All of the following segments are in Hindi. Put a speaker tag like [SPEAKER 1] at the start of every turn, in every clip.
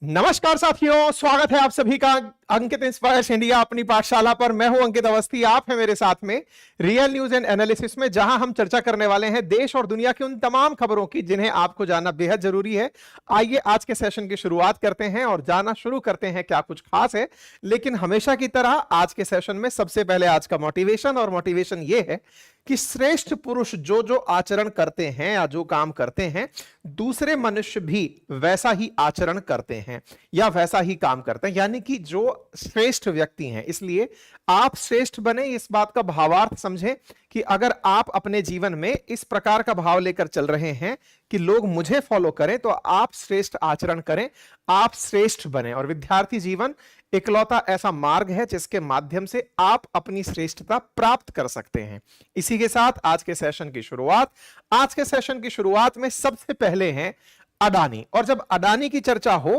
[SPEAKER 1] नमस्कार साथियों, स्वागत है आप सभी का अंकित इंस्पायर्स इंडिया अपनी पाठशाला पर। मैं हूं अंकित अवस्थी, आप हैं मेरे साथ में रियल न्यूज एंड एनालिसिस में, जहां हम चर्चा करने वाले हैं देश और दुनिया की उन तमाम खबरों की जिन्हें आपको जानना बेहद जरूरी है। आइए आज के सेशन की शुरुआत करते हैं और जानना शुरू करते हैं क्या कुछ खास है। लेकिन हमेशा की तरह आज के सेशन में सबसे पहले आज का मोटिवेशन, और मोटिवेशन ये है कि श्रेष्ठ पुरुष जो जो आचरण करते हैं या जो काम करते हैं, दूसरे मनुष्य भी वैसा ही आचरण करते हैं या वैसा ही काम करते हैं, यानी कि जो श्रेष्ठ व्यक्ति हैं। इसलिए आप श्रेष्ठ बने, इस बात का भावार्थ समझें कि अगर आप अपने जीवन में इस प्रकार का भाव लेकर चल रहे हैं कि लोग मुझे फॉलो करें, तो आप श्रेष्ठ आचरण करें, आप श्रेष्ठ बने। और विद्यार्थी जीवन इकलौता ऐसा मार्ग है जिसके माध्यम से आप अपनी श्रेष्ठता प्राप्त कर सकते हैं। इसी के साथ आज के सेशन की शुरुआत, आज के सेशन की शुरुआत में सबसे पहले हैं अडानी। और जब अडानी की चर्चा हो,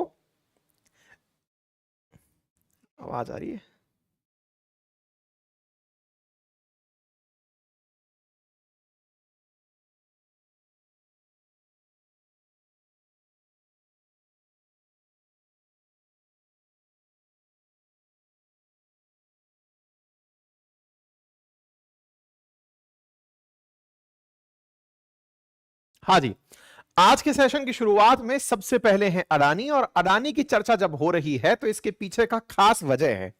[SPEAKER 1] आवाज आ रही है? हाँ जी, आज के सेशन की शुरुआत में सबसे पहले हैं अडानी। और अडानी की चर्चा जब हो रही है तो इसके पीछे का खास वजह है।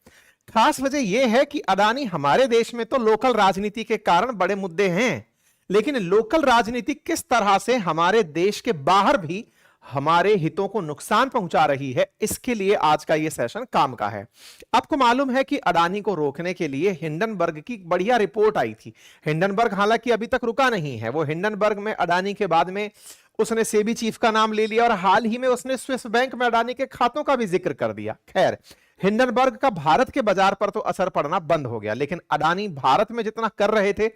[SPEAKER 1] खास वजह यह है कि अडानी, हमारे देश में तो लोकल राजनीति के कारण बड़े मुद्दे हैं, लेकिन लोकल राजनीति किस तरह से हमारे देश के बाहर भी हमारे हितों को नुकसान पहुंचा रही है, इसके लिए आज का यह सेशन काम का है। आपको मालूम है कि अडानी को रोकने के लिए हिंडनबर्ग की बढ़िया रिपोर्ट आई थी। हिंडनबर्ग हालांकि अभी तक रुका नहीं है, वो हिंडनबर्ग में अडानी के बाद में उसने सेबी चीफ का नाम ले लिया और हाल ही में उसने स्विस बैंक में अडानी के खातों का भी जिक्र कर दिया। खैर, हिंडनबर्ग का भारत के बाजार पर तो असर पड़ना बंद हो गया, लेकिन अडानी भारत में जितना कर रहे थे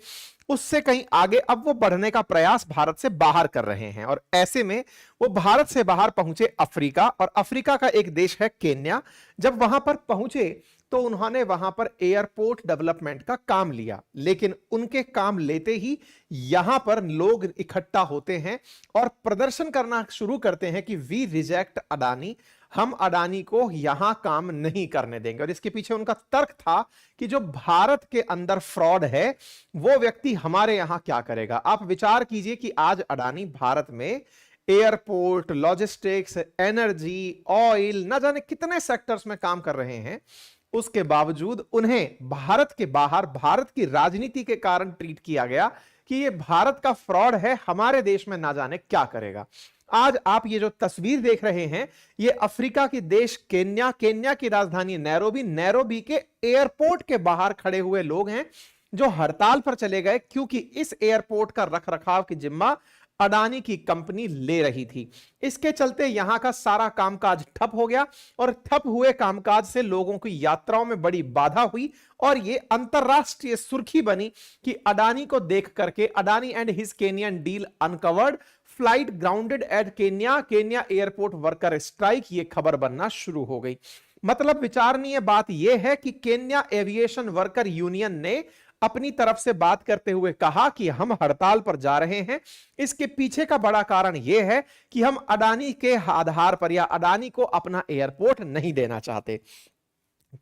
[SPEAKER 1] उससे कहीं आगे अब वो बढ़ने का प्रयास भारत से बाहर कर रहे हैं। और ऐसे में वो भारत से बाहर पहुंचे अफ्रीका, और अफ्रीका का एक देश है केन्या। जब वहां पर पहुंचे तो उन्होंने वहां पर एयरपोर्ट डेवलपमेंट का काम लिया, लेकिन उनके काम लेते ही यहां पर लोग इकट्ठा होते हैं और प्रदर्शन करना शुरू करते हैं कि वी रिजेक्ट अडानी, हम अडानी को यहां काम नहीं करने देंगे। और इसके पीछे उनका तर्क था कि जो भारत के अंदर फ्रॉड है वो व्यक्ति हमारे यहां क्या करेगा। आप विचार कीजिए कि आज अडानी भारत में एयरपोर्ट, लॉजिस्टिक्स, एनर्जी, ऑयल, न जाने कितने सेक्टर्स में काम कर रहे हैं, उसके बावजूद उन्हें भारत के बाहर भारत की राजनीति के कारण ट्रीट किया गया कि ये भारत का फ्रॉड है, हमारे देश में ना जाने क्या करेगा। आज आप ये जो तस्वीर देख रहे हैं, ये अफ्रीका की देश केन्या, केन्या की राजधानी नैरोबी, नैरोबी के एयरपोर्ट के बाहर खड़े हुए लोग हैं जो हड़ताल पर चले गए, क्योंकि इस एयरपोर्ट का रखरखाव की जिम्मा अडानी की कंपनी ले रही थी। इसके चलते यहां का सारा कामकाज ठप हो गया, और ठप हुए कामकाज से लोगों की यात्राओं में बड़ी बाधा हुई, और यह अंतरराष्ट्रीय सुर्खी बनी कि अडानी को देख करके Adani and his Kenyan deal uncovered, flight grounded at Kenya, Kenya airport worker strike, ये खबर बनना शुरू हो गई। मतलब विचारणीय बात यह है कि केन्या एविएशन वर्कर यूनियन ने अपनी तरफ से बात करते हुए कहा कि हम हड़ताल पर जा रहे हैं। इसके पीछे का बड़ा कारण यह है कि हम अडानी के आधार पर या अडानी को अपना एयरपोर्ट नहीं देना चाहते।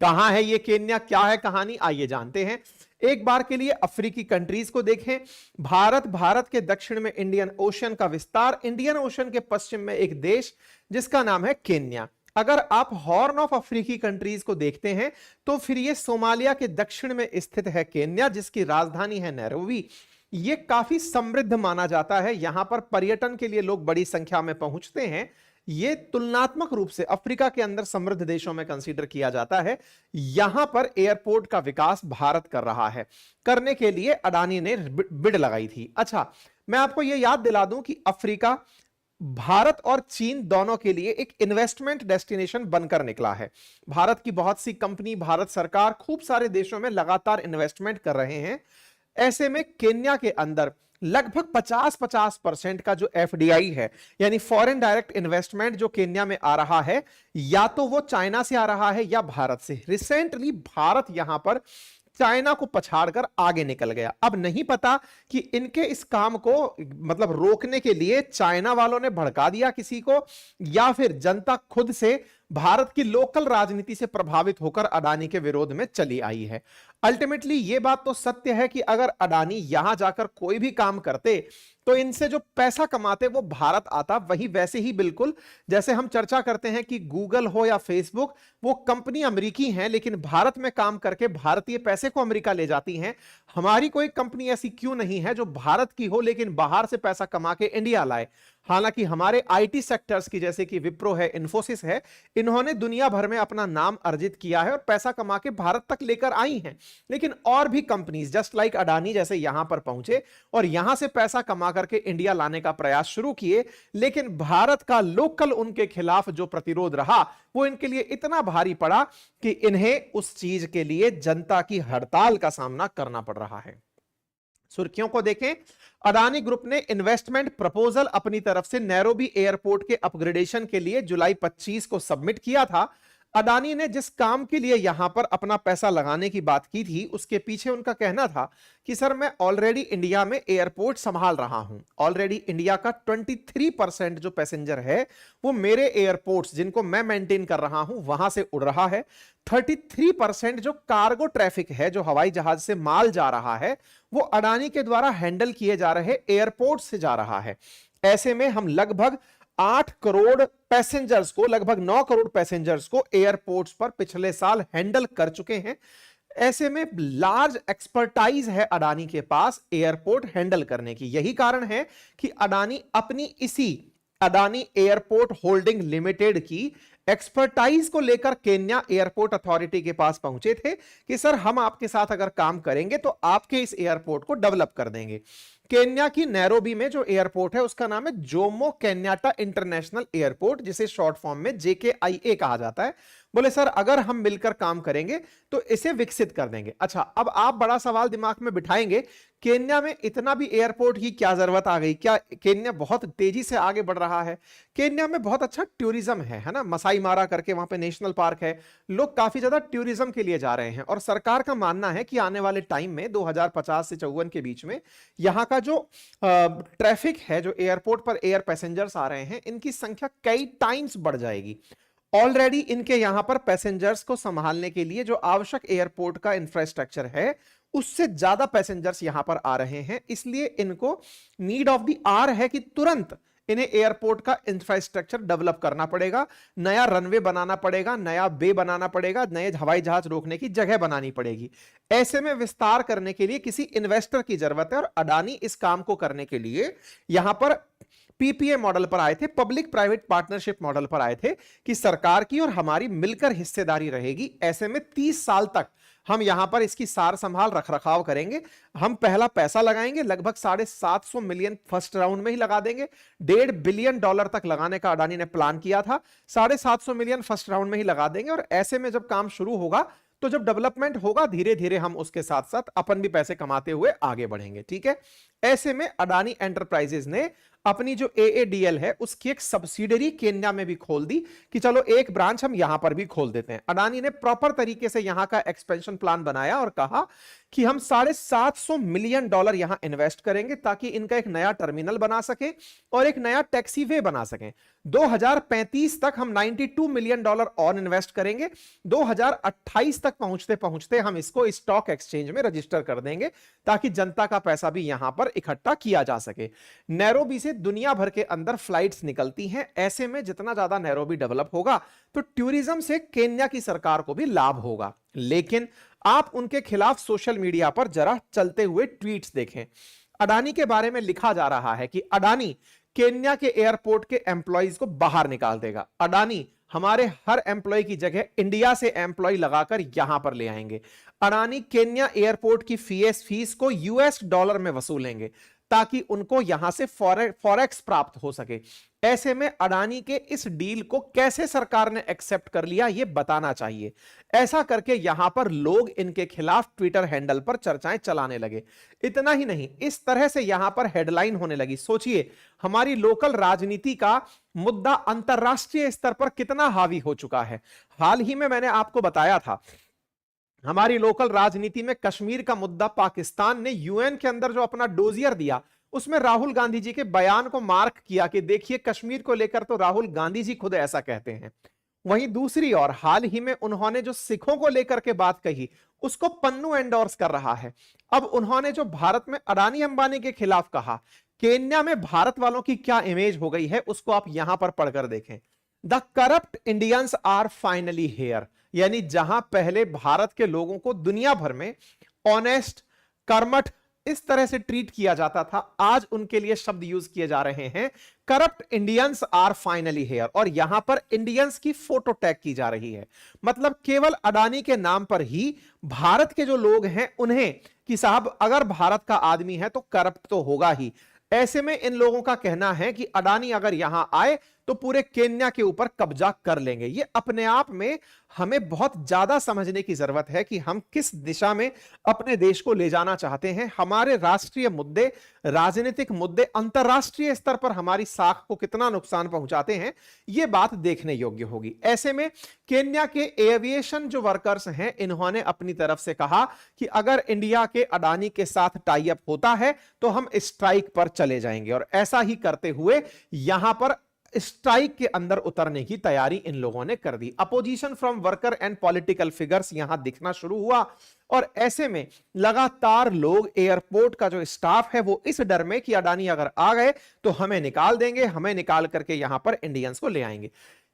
[SPEAKER 1] कहां है ये केन्या, क्या है कहानी, आइए जानते हैं। एक बार के लिए अफ्रीकी कंट्रीज को देखें। भारत के दक्षिण में इंडियन ओशन का विस्तार, इंडियन ओशन के पश्चिम में एक देश जिसका नाम है केन्या। अगर आप हॉर्न ऑफ अफ्रीकी कंट्रीज को देखते हैं तो फिर ये सोमालिया के दक्षिण में स्थित है केन्या, जिसकी राजधानी है नैरोबी। ये काफी समृद्ध माना जाता है, यहां पर पर्यटन के लिए लोग बड़ी संख्या में पहुंचते हैं। ये तुलनात्मक रूप से अफ्रीका के अंदर समृद्ध देशों में कंसीडर किया जाता है। यहां पर एयरपोर्ट का विकास भारत कर रहा है, करने के लिए अडानी ने बिड लगाई थी। अच्छा, मैं आपको यह याद दिला दूं कि अफ्रीका भारत और चीन दोनों के लिए एक इन्वेस्टमेंट डेस्टिनेशन बनकर निकला है। भारत की बहुत सी कंपनी, भारत सरकार खूब सारे देशों में लगातार इन्वेस्टमेंट कर रहे हैं। ऐसे में केन्या के अंदर लगभग 50% का जो एफडीआई है, यानी फॉरेन डायरेक्ट इन्वेस्टमेंट जो केन्या में आ रहा है, या तो वो चाइना से आ रहा है या भारत से। रिसेंटली भारत यहां पर चाइना को पछाड़कर आगे निकल गया। अब नहीं पता कि इनके इस काम को मतलब रोकने के लिए चाइना वालों ने भड़का दिया किसी को, या फिर जनता खुद से भारत की लोकल राजनीति से प्रभावित होकर अडानी के विरोध में चली आई है। अल्टीमेटली ये बात तो सत्य है कि अगर अडानी यहां जाकर कोई भी काम करते तो इनसे जो पैसा कमाते वो भारत आता, वही वैसे ही बिल्कुल जैसे हम चर्चा करते हैं कि गूगल हो या फेसबुक, वो कंपनी अमेरिकी हैं लेकिन भारत में काम करके भारतीय पैसे को अमेरिका ले जाती हैं। हमारी कोई कंपनी ऐसी क्यों नहीं है जो भारत की हो लेकिन बाहर से पैसा कमा के इंडिया लाए। हालांकि हमारे आईटी सेक्टर्स की जैसे कि विप्रो है, इन्फोसिस है, इन्होंने दुनिया भर में अपना नाम अर्जित किया है और पैसा कमा के भारत तक लेकर आई हैं। लेकिन और भी कंपनीज जस्ट लाइक अडानी जैसे यहां पर पहुंचे और यहां से पैसा कमा करके इंडिया लाने का प्रयास शुरू किए, लेकिन भारत का लोकल उनके खिलाफ जो प्रतिरोध रहा वो इनके लिए इतना भारी पड़ा कि इन्हें उस चीज के लिए जनता की हड़ताल का सामना करना पड़ रहा है। सुर्खियों को देखें, अडानी ग्रुप ने इन्वेस्टमेंट प्रपोजल अपनी तरफ से नैरोबी एयरपोर्ट के अपग्रेडेशन के लिए जुलाई 25 को सबमिट किया था। अडानी ने जिस काम के लिए यहां पर अपना पैसा लगाने की बात की थी उसके पीछे उनका कहना था कि सर मैं ऑलरेडी इंडिया में एयरपोर्ट संभाल रहा हूं, ऑलरेडी इंडिया का 23% जो पैसेंजर है वो मेरे एयरपोर्ट्स जिनको मैं मेंटेन कर रहा हूं वहां से उड़ रहा है। 33% जो कार्गो ट्रैफिक है, जो हवाई जहाज से माल जा रहा है, वो अडानी के द्वारा हैंडल किए जा रहे एयरपोर्ट से जा रहा है। ऐसे में हम लगभग 8 करोड़ पैसेंजर्स को, लगभग 9 करोड़ पैसेंजर्स को एयरपोर्ट्स पर पिछले साल हैंडल कर चुके हैं। ऐसे में लार्ज एक्सपर्टाइज है अडानी के पास एयरपोर्ट हैंडल करने की। यही कारण है कि अडानी अपनी इसी अडानी एयरपोर्ट होल्डिंग लिमिटेड की एक्सपर्टाइज को लेकर केन्या एयरपोर्ट अथॉरिटी के पास पहुंचे थे कि सर हम आपके साथ अगर काम करेंगे तो आपके इस एयरपोर्ट को डेवलप कर देंगे। केन्या की नैरोबी में जो एयरपोर्ट है उसका नाम है जोमो केन्याटा इंटरनेशनल एयरपोर्ट, जिसे शॉर्ट फॉर्म में JKIA कहा जाता है। बोले सर अगर हम मिलकर काम करेंगे तो इसे विकसित कर देंगे। अच्छा, अब आप बड़ा सवाल दिमाग में बिठाएंगे, केन्या में इतना भी एयरपोर्ट की क्या जरूरत आ गई? क्या केन्या बहुत तेजी से आगे बढ़ रहा है? केन्या में बहुत अच्छा टूरिज्म है ना, मसाई मारा करके वहां पे नेशनल पार्क है, लोग काफी ज्यादा टूरिज्म के लिए जा रहे हैं और सरकार का मानना है कि आने वाले टाइम में 2050 से 54 के बीच में यहां का जो ट्रैफिक है, जो एयरपोर्ट पर एयर पैसेंजर्स आ रहे हैं, इनकी संख्या कई टाइम्स बढ़ जाएगी। ऑलरेडी इनके यहां पर पैसेंजर्स को संभालने के लिए जो आवश्यक एयरपोर्ट का इंफ्रास्ट्रक्चर है उससे ज्यादा पैसेंजर्स यहां पर आ रहे हैं, इसलिए इनको नीड ऑफ द आवर है कि तुरंत इन्हें एयरपोर्ट का इंफ्रास्ट्रक्चर डेवलप करना पड़ेगा, नया रनवे बनाना पड़ेगा, नया बे बनाना पड़ेगा, नए हवाई जहाज रोकने की जगह बनानी पड़ेगी। ऐसे में विस्तार करने के लिए किसी इन्वेस्टर की जरूरत है और अडानी इस काम को करने के लिए यहां पर PPA मॉडल पर आए थे, पब्लिक प्राइवेट पार्टनरशिप मॉडल पर आए थे कि सरकार की और हमारी मिलकर हिस्सेदारी रहेगी। ऐसे में 30 साल तक हम यहां पर इसकी सार संभाल रख रखाव करेंगे। हम पहला पैसा लगाएंगे, लगभग 750 मिलियन फर्स्ट राउंड में ही लगा देंगे। $1.5 बिलियन तक लगाने का अडानी ने प्लान किया था, 750 मिलियन फर्स्ट राउंड में ही लगा देंगे और ऐसे में जब काम शुरू होगा तो जब डेवलपमेंट होगा धीरे धीरे हम उसके साथ साथ अपन भी पैसे कमाते हुए आगे बढ़ेंगे। ठीक है, ऐसे में अडानी एंटरप्राइजेज ने अपनी जो AADL है उसकी एक सब्सिडरी केन्या में भी खोल दी कि चलो एक ब्रांच हम यहां पर भी खोल देते हैं। अडानी ने प्रॉपर तरीके से यहां का एक्सपेंशन प्लान बनाया और कहा कि हम $750 मिलियन यहां इन्वेस्ट करेंगे ताकि इनका एक नया टर्मिनल बना सके और एक नया टैक्सी वे बना सकें। 2035 तक हम $92 मिलियन और इन्वेस्ट करेंगे। 2028 तक पहुंचते पहुंचते हम इसको स्टॉक एक्सचेंज में रजिस्टर कर देंगे ताकि जनता का पैसा भी यहां पर इकट्ठा किया जा सके। नैरोबी से दुनिया भर के अंदर फ्लाइट्स निकलती हैं। ऐसे में जितना ज्यादा नैरोबी डेवलप होगा तो टूरिज्म से केन्या की सरकार को भी लाभ होगा। लेकिन आप उनके खिलाफ सोशल मीडिया पर जरा चलते हुए ट्वीट्स देखें। अडानी के बारे में लिखा जा रहा है कि अडानी केन्या के एयरपोर्ट के एम्प्लॉइज को बाहर निकाल देगा। अडानी हमारे हर एम्प्लॉय की जगह इंडिया से एम्प्लॉय लगाकर यहां पर ले आएंगे। अडानी केन्या एयरपोर्ट की फीस को $US में वसूलेंगे ताकि उनको यहां से फॉरेक्स प्राप्त हो सके। ऐसे में अडानी के इस डील को कैसे सरकार ने एक्सेप्ट कर लिया ये बताना चाहिए। ऐसा करके यहां पर लोग इनके खिलाफ ट्विटर हैंडल पर चर्चाएं चलाने लगे। इतना ही नहीं, इस तरह से यहां पर हेडलाइन होने लगी। सोचिए हमारी लोकल राजनीति का मुद्दा अंतरराष्ट्रीय स्तर पर कितना हावी हो चुका है। हाल ही में मैंने आपको बताया था हमारी लोकल राजनीति में कश्मीर का मुद्दा, पाकिस्तान ने यूएन के अंदर जो अपना डोजियर दिया, उसमें राहुल गांधी जी के बयान को मार्क किया कि देखिए कश्मीर को लेकर तो राहुल गांधी जी खुद ऐसा कहते हैं। वहीं दूसरी ओर हाल ही में उन्होंने जो सिखों को लेकर के बात कही, उसको पन्नू एंडोर्स कर रहा है। अब उन्होंने जो भारत में अडानी अंबानी के खिलाफ कहा, केन्या में भारत वालों की क्या इमेज हो गई है, उसको आप यहां पर पढ़कर देखें। The corrupt Indians are finally here, यानी जहां पहले भारत के लोगों को दुनिया भर में ऑनेस्ट, कर्मठ इस तरह से ट्रीट किया जाता था, आज उनके लिए शब्द यूज किए जा रहे हैं corrupt Indians are finally here, और यहां पर इंडियंस की फोटो टैग की जा रही है। मतलब केवल अडानी के नाम पर ही भारत के जो लोग हैं उन्हें कि साहब अगर भारत का आदमी है तो करप्ट तो होगा ही। ऐसे में इन लोगों का कहना है कि अडानी अगर यहां आए तो पूरे केन्या के ऊपर कब्जा कर लेंगे। ये अपने आप में हमें बहुत ज्यादा समझने की जरूरत है कि हम किस दिशा में अपने देश को ले जाना चाहते हैं। हमारे राष्ट्रीय मुद्दे, राजनीतिक मुद्दे अंतरराष्ट्रीय स्तर पर हमारी साख को कितना नुकसान पहुंचाते हैं, यह बात देखने योग्य होगी। ऐसे में केन्या के एविएशन जो वर्कर्स हैं, इन्होंने अपनी तरफ से कहा कि अगर इंडिया के अडानी के साथ टाई अप होता है तो हम स्ट्राइक पर चले जाएंगे, और ऐसा ही करते हुए यहां पर स्ट्राइक के अंदर उतरने की तैयारी इन लोगों ने कर दी। Opposition from worker and political figures यहां दिखना शुरू हुआ, और ऐसे में लगातार लोग, एयरपोर्ट का जो स्टाफ है वो इस डर में कि अडानी अगर आ गए तो हमें निकाल देंगे, हमें निकाल करके यहां पर इंडियंस को ले आएंगे।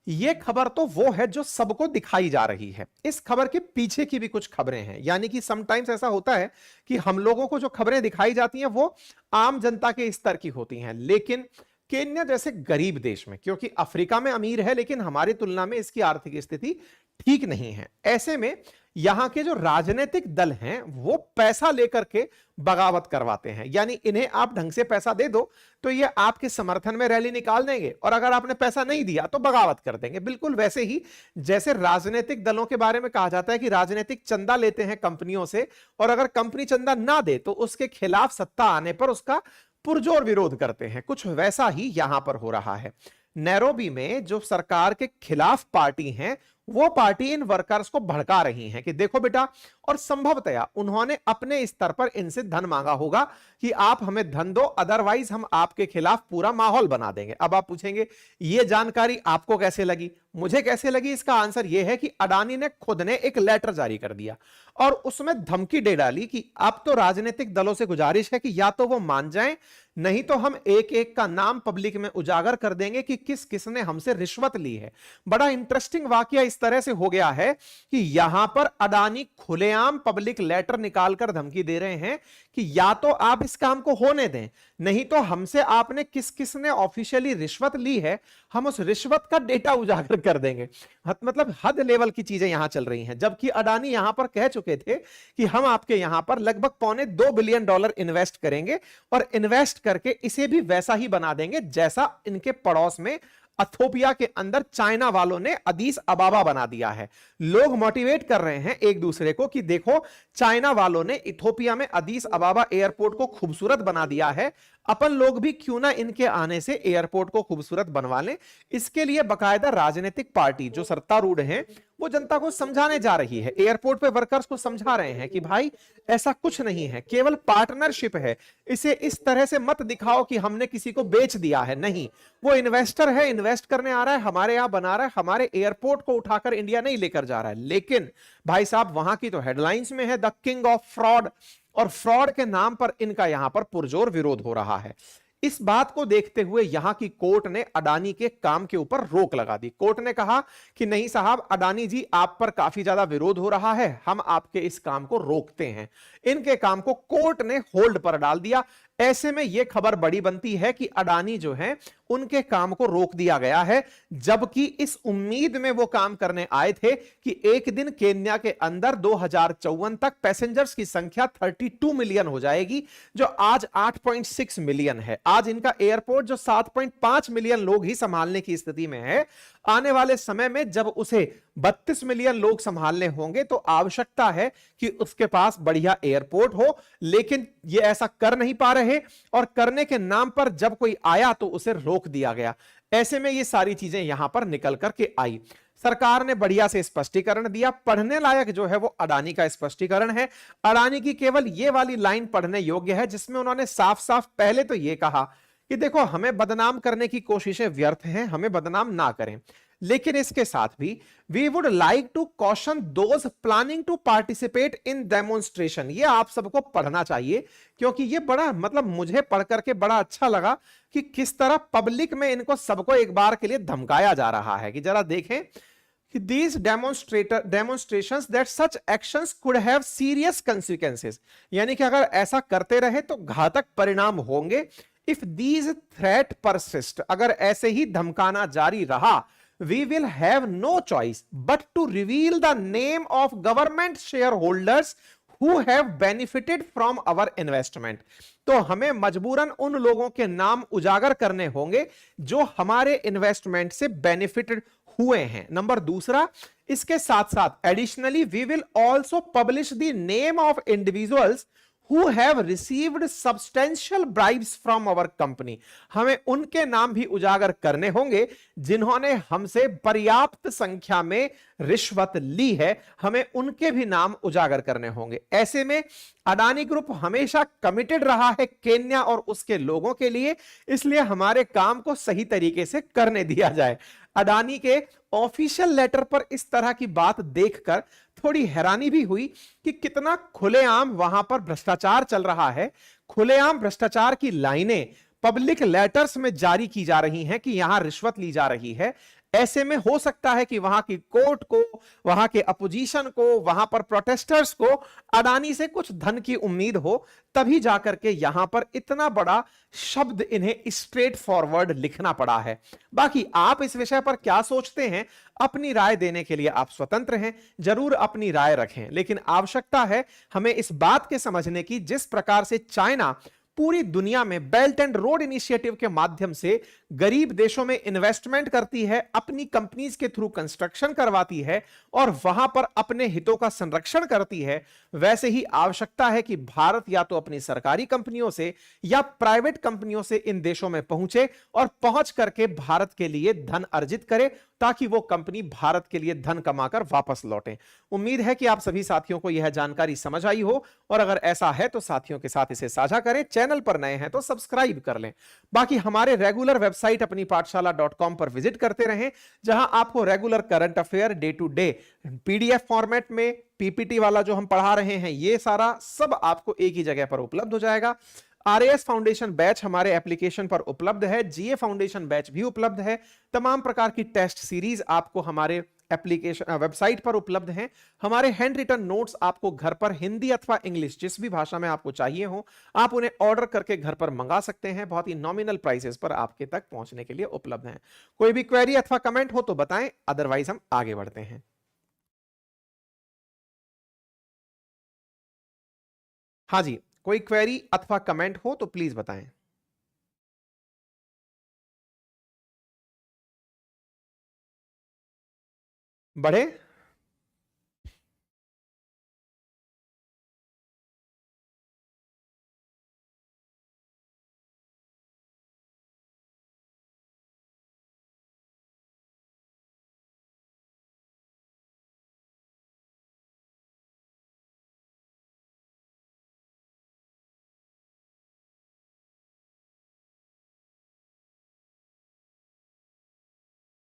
[SPEAKER 1] ये खबर तो वो है जो सबको दिखाई जा रही है। इस खबर के पीछे की भी कुछ खबरें हैं, यानी कि समटाइम्स ऐसा होता है कि हम लोगों को जो खबरें दिखाई जाती हैं वो आम जनता के स्तर की होती हैं, लेकिन केन्या जैसे गरीब देश में, क्योंकि अफ्रीका में अमीर है लेकिन हमारी तुलना में इसकी आर्थिक स्थिति ठीक नहीं है, ऐसे में यहां के जो राजनीतिक दल हैं वो पैसा लेकर के बगावत करवाते हैं। यानी इन्हें आप ढंग से पैसा दे दो तो ये आपके समर्थन में रैली निकाल देंगे, और अगर आपने पैसा नहीं दिया तो बगावत कर देंगे। बिल्कुल वैसे ही जैसे राजनीतिक दलों के बारे में कहा जाता है कि राजनीतिक चंदा लेते हैं कंपनियों से, और अगर कंपनी चंदा ना दे तो उसके खिलाफ सत्ता आने पर उसका पुरजोर विरोध करते हैं। कुछ वैसा ही यहां पर हो रहा है। नैरोबी में जो सरकार के खिलाफ पार्टी हैं, वो पार्टी इन वर्कर्स को भड़का रही हैं कि देखो बेटा, और संभवतया उन्होंने अपने स्तर पर इनसे धन मांगा होगा कि आप हमें धन दो, अदरवाइज हम आपके खिलाफ पूरा माहौल बना देंगे। अब आप पूछेंगे ये जानकारी आपको कैसे लगी, मुझे कैसे लगी? इसका आंसर यह है कि अडानी ने खुद ने एक लेटर जारी कर दिया और उसमें धमकी दे डाली कि अब तो राजनीतिक दलों से गुजारिश है कि या तो वो मान जाएं, नहीं तो हम एक एक का नाम पब्लिक में उजागर कर देंगे कि किस किसने हमसे रिश्वत ली है। बड़ा इंटरेस्टिंग वाकया इस तरह से हो गया है कि यहां पर अडानी खुलेआम पब्लिक लेटर निकालकर धमकी दे रहे हैं कि या तो आप इस काम को होने दें, नहीं तो हमसे आपने किस किसने ऑफिशियली रिश्वत ली है, हम उस रिश्वत का डेटा उजागर कर देंगे। मतलब हद लेवल की चीजें यहां चल रही हैं। जबकि अडानी यहां पर कह चुके थे कि हम आपके यहां पर लगभग $2.25 बिलियन इन्वेस्ट करेंगे, और इन्वेस्ट करके इसे भी वैसा ही बना देंगे जैसा इनके पड़ोस में इथोपिया के अंदर चाइना वालों ने अदीस अबाबा बना दिया है। लोग मोटिवेट कर रहे हैं एक दूसरे को कि देखो, चाइना वालों ने इथोपिया में अदीस अबाबा एयरपोर्ट को खूबसूरत बना दिया है, अपन लोग भी क्यों ना इनके आने से एयरपोर्ट को खूबसूरत बनवा लें। इसके लिए बकायदा राजनीतिक पार्टी जो सत्तारूढ़ हैं वो जनता को समझाने जा रही है, एयरपोर्ट पे वर्कर्स को समझा रहे हैं कि भाई ऐसा कुछ नहीं है, केवल पार्टनरशिप है, इसे इस तरह से मत दिखाओ कि हमने किसी को बेच दिया है। नहीं, वो इन्वेस्टर है, इन्वेस्ट करने आ रहा है, हमारे यहां बना रहा है, हमारे एयरपोर्ट को उठाकर इंडिया नहीं लेकर जा रहा है। लेकिन भाई साहब वहां की तो हेडलाइंस में है द किंग ऑफ फ्रॉड, और फ्रॉड के नाम पर इनका यहां पर पुरजोर विरोध हो रहा है। इस बात को देखते हुए यहां की कोर्ट ने अडानी के काम के ऊपर रोक लगा दी। कोर्ट ने कहा कि नहीं साहब, अडानी जी आप पर काफी ज्यादा विरोध हो रहा है, हम आपके इस काम को रोकते हैं। इनके काम को कोर्ट ने होल्ड पर डाल दिया। ऐसे में यह खबर बड़ी बनती है कि अडानी जो है उनके काम को रोक दिया गया है, जबकि इस उम्मीद में वो काम करने आए थे कि एक दिन केन्या के अंदर 2054 तक पैसेंजर्स की संख्या 32 मिलियन हो जाएगी, जो आज 8.6 मिलियन है। आज इनका एयरपोर्ट जो 7.5 मिलियन लोग ही संभालने की स्थिति में है, आने वाले समय में जब उसे 32 मिलियन लोग संभालने होंगे तो आवश्यकता है कि उसके पास बढ़िया एयरपोर्ट हो। लेकिन ये ऐसा कर नहीं पा रहे, और करने के नाम पर जब कोई आया तो उसे रोक दिया गया। ऐसे में ये सारी चीजें यहां पर निकल करके आई। सरकार ने बढ़िया से स्पष्टीकरण दिया। पढ़ने लायक जो है वो अडानी का स्पष्टीकरण है। अडानी की केवल ये वाली लाइन पढ़ने योग्य है, जिसमें उन्होंने साफ साफ पहले तो ये कहा कि देखो, हमें बदनाम करने की कोशिशें व्यर्थ हैं, हमें बदनाम ना करें, लेकिन इसके साथ भी we would like to caution those planning to participate in demonstration. ये आप सबको पढ़ना चाहिए, क्योंकि ये बड़ा मतलब मुझे पढ़ करके बड़ा अच्छा लगा कि किस तरह पब्लिक में इनको सबको एक बार के लिए धमकाया जा रहा है कि जरा देखें कि these demonstrations that such actions could have serious consequences, यानी कि अगर ऐसा करते रहे तो घातक परिणाम होंगे। if these threat persist, अगर ऐसे ही धमकाना जारी रहा, we will have no choice but to reveal the name of government shareholders who have benefited from our investment। तो हमें मजबूरन उन लोगों के नाम उजागर करने होंगे जो हमारे इन्वेस्टमेंट से बेनिफिटेड हुए हैं। नंबर दूसरा, इसके साथ साथ additionally we will also publish the name of individuals who have received substantial bribes from our company। हमें उनके नाम भी उजागर करने होंगे जिन्होंने हमसे पर्याप्त संख्या में रिश्वत ली है, हमें उनके भी नाम उजागर करने होंगे। ऐसे में अडानी ग्रुप हमेशा कमिटेड रहा है केन्या और उसके लोगों के लिए, इसलिए हमारे काम को सही तरीके से करने दिया जाए। अडानी के ऑफिशियल लेटर पर इस तरह की बात देखकर थोड़ी हैरानी भी हुई कि कितना खुलेआम वहां पर भ्रष्टाचार चल रहा है। खुलेआम भ्रष्टाचार की लाइनें पब्लिक लेटर्स में जारी की जा रही हैं कि यहां रिश्वत ली जा रही है। ऐसे में हो सकता है कि वहां की कोर्ट को, वहां के अपोजिशन को, वहां पर प्रोटेस्टर्स को अडानी से कुछ धन की उम्मीद हो, तभी जाकर के यहां पर इतना बड़ा शब्द इन्हें स्ट्रेट फॉरवर्ड लिखना पड़ा है। बाकी आप इस विषय पर क्या सोचते हैं, अपनी राय देने के लिए आप स्वतंत्र हैं, जरूर अपनी राय रखें, लेकिन आवश्यकता है हमें इस बात के समझने की जिस प्रकार से चाइना पूरी दुनिया में बेल्ट एंड रोड इनिशिएटिव के माध्यम से गरीब देशों में इन्वेस्टमेंट करती है, अपनी कंपनीज के थ्रू कंस्ट्रक्शन करवाती है और वहां पर अपने हितों का संरक्षण करती है, वैसे ही आवश्यकता है कि भारत या तो अपनी सरकारी कंपनियों से या प्राइवेट कंपनियों से इन देशों में पहुंचे और पहुंच करके भारत के लिए धन अर्जित करे, ताकि वो कंपनी भारत के लिए धन कमाकर वापस लौटे। उम्मीद है कि आप सभी साथियों को यह जानकारी समझ आई हो, और अगर ऐसा है तो साथियों के साथ इसे साझा करें। चैनल पर नए हैं तो सब्सक्राइब कर लें। बाकी हमारे रेगुलर वेबसाइट अपनी पाठशाला.com पर विजिट करते रहें, जहां आपको regular current affair day to day PDF format में, पीपीटी वाला जो हम पढ़ा रहे हैं, ये सारा सब आपको एक ही जगह पर उपलब्ध हो जाएगा। आरएएस फाउंडेशन बैच हमारे एप्लीकेशन पर उपलब्ध है, जीए फाउंडेशन बैच भी उपलब्ध है। तमाम प्रकार की टेस्ट सीरीज आपको हमारे एप्लीकेशन वेबसाइट पर उपलब्ध हैं। हमारे हैंड रिटन नोट्स आपको घर पर हिंदी अथवा इंग्लिश जिस भी भाषा में आपको चाहिए हो, आप उन्हें ऑर्डर करके घर पर मंगा सकते हैं। बहुत ही नॉमिनल प्राइसेस पर आपके तक पहुंचने के लिए उपलब्ध हैं। कोई भी क्वेरी अथवा कमेंट हो तो बताएं, अदरवाइज हम आगे बढ़ते हैं। हाँ जी, कोई क्वेरी अथवा कमेंट हो तो प्लीज बताएं। बढ़े।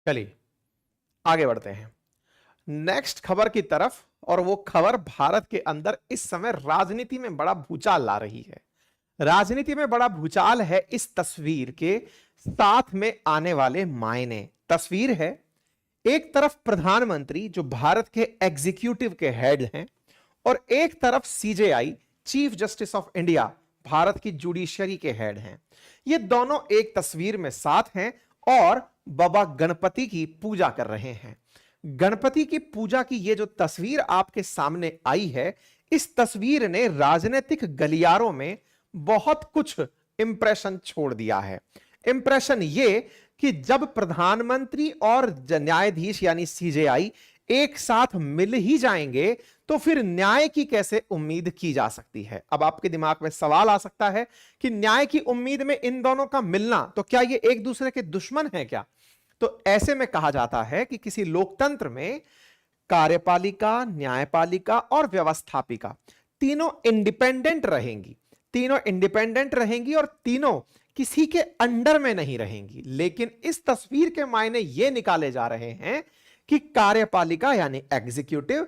[SPEAKER 1] चलिए आगे बढ़ते हैं नेक्स्ट खबर की तरफ, और वो खबर भारत के अंदर इस समय राजनीति में बड़ा भूचाल ला रही है। राजनीति में बड़ा भूचाल है इस तस्वीर के साथ में आने वाले मायने। तस्वीर है, एक तरफ प्रधानमंत्री जो भारत के एग्जीक्यूटिव के हेड हैं, और एक तरफ CJI chief justice of India Bharat की जुडिशरी के हेड हैं। ये दोनों एक तस्वीर में साथ हैं और बाबा गणपति की पूजा कर रहे हैं। गणपति की पूजा की ये जो तस्वीर आपके सामने आई है, इस तस्वीर ने राजनीतिक गलियारों में बहुत कुछ इंप्रेशन छोड़ दिया है। इंप्रेशन ये कि जब प्रधानमंत्री और न्यायाधीश यानी सीजेआई एक साथ मिल ही जाएंगे तो फिर न्याय की कैसे उम्मीद की जा सकती है। अब आपके दिमाग में सवाल आ सकता है कि न्याय की उम्मीद में इन दोनों का मिलना, तो क्या ये एक दूसरे के दुश्मन है क्या? तो ऐसे में कहा जाता है कि किसी लोकतंत्र में कार्यपालिका, न्यायपालिका और व्यवस्थापिका तीनों इंडिपेंडेंट रहेंगी, तीनों इंडिपेंडेंट रहेंगी और तीनों किसी के अंडर में नहीं रहेंगी। लेकिन इस तस्वीर के मायने ये निकाले जा रहे हैं कि कार्यपालिका यानी एग्जीक्यूटिव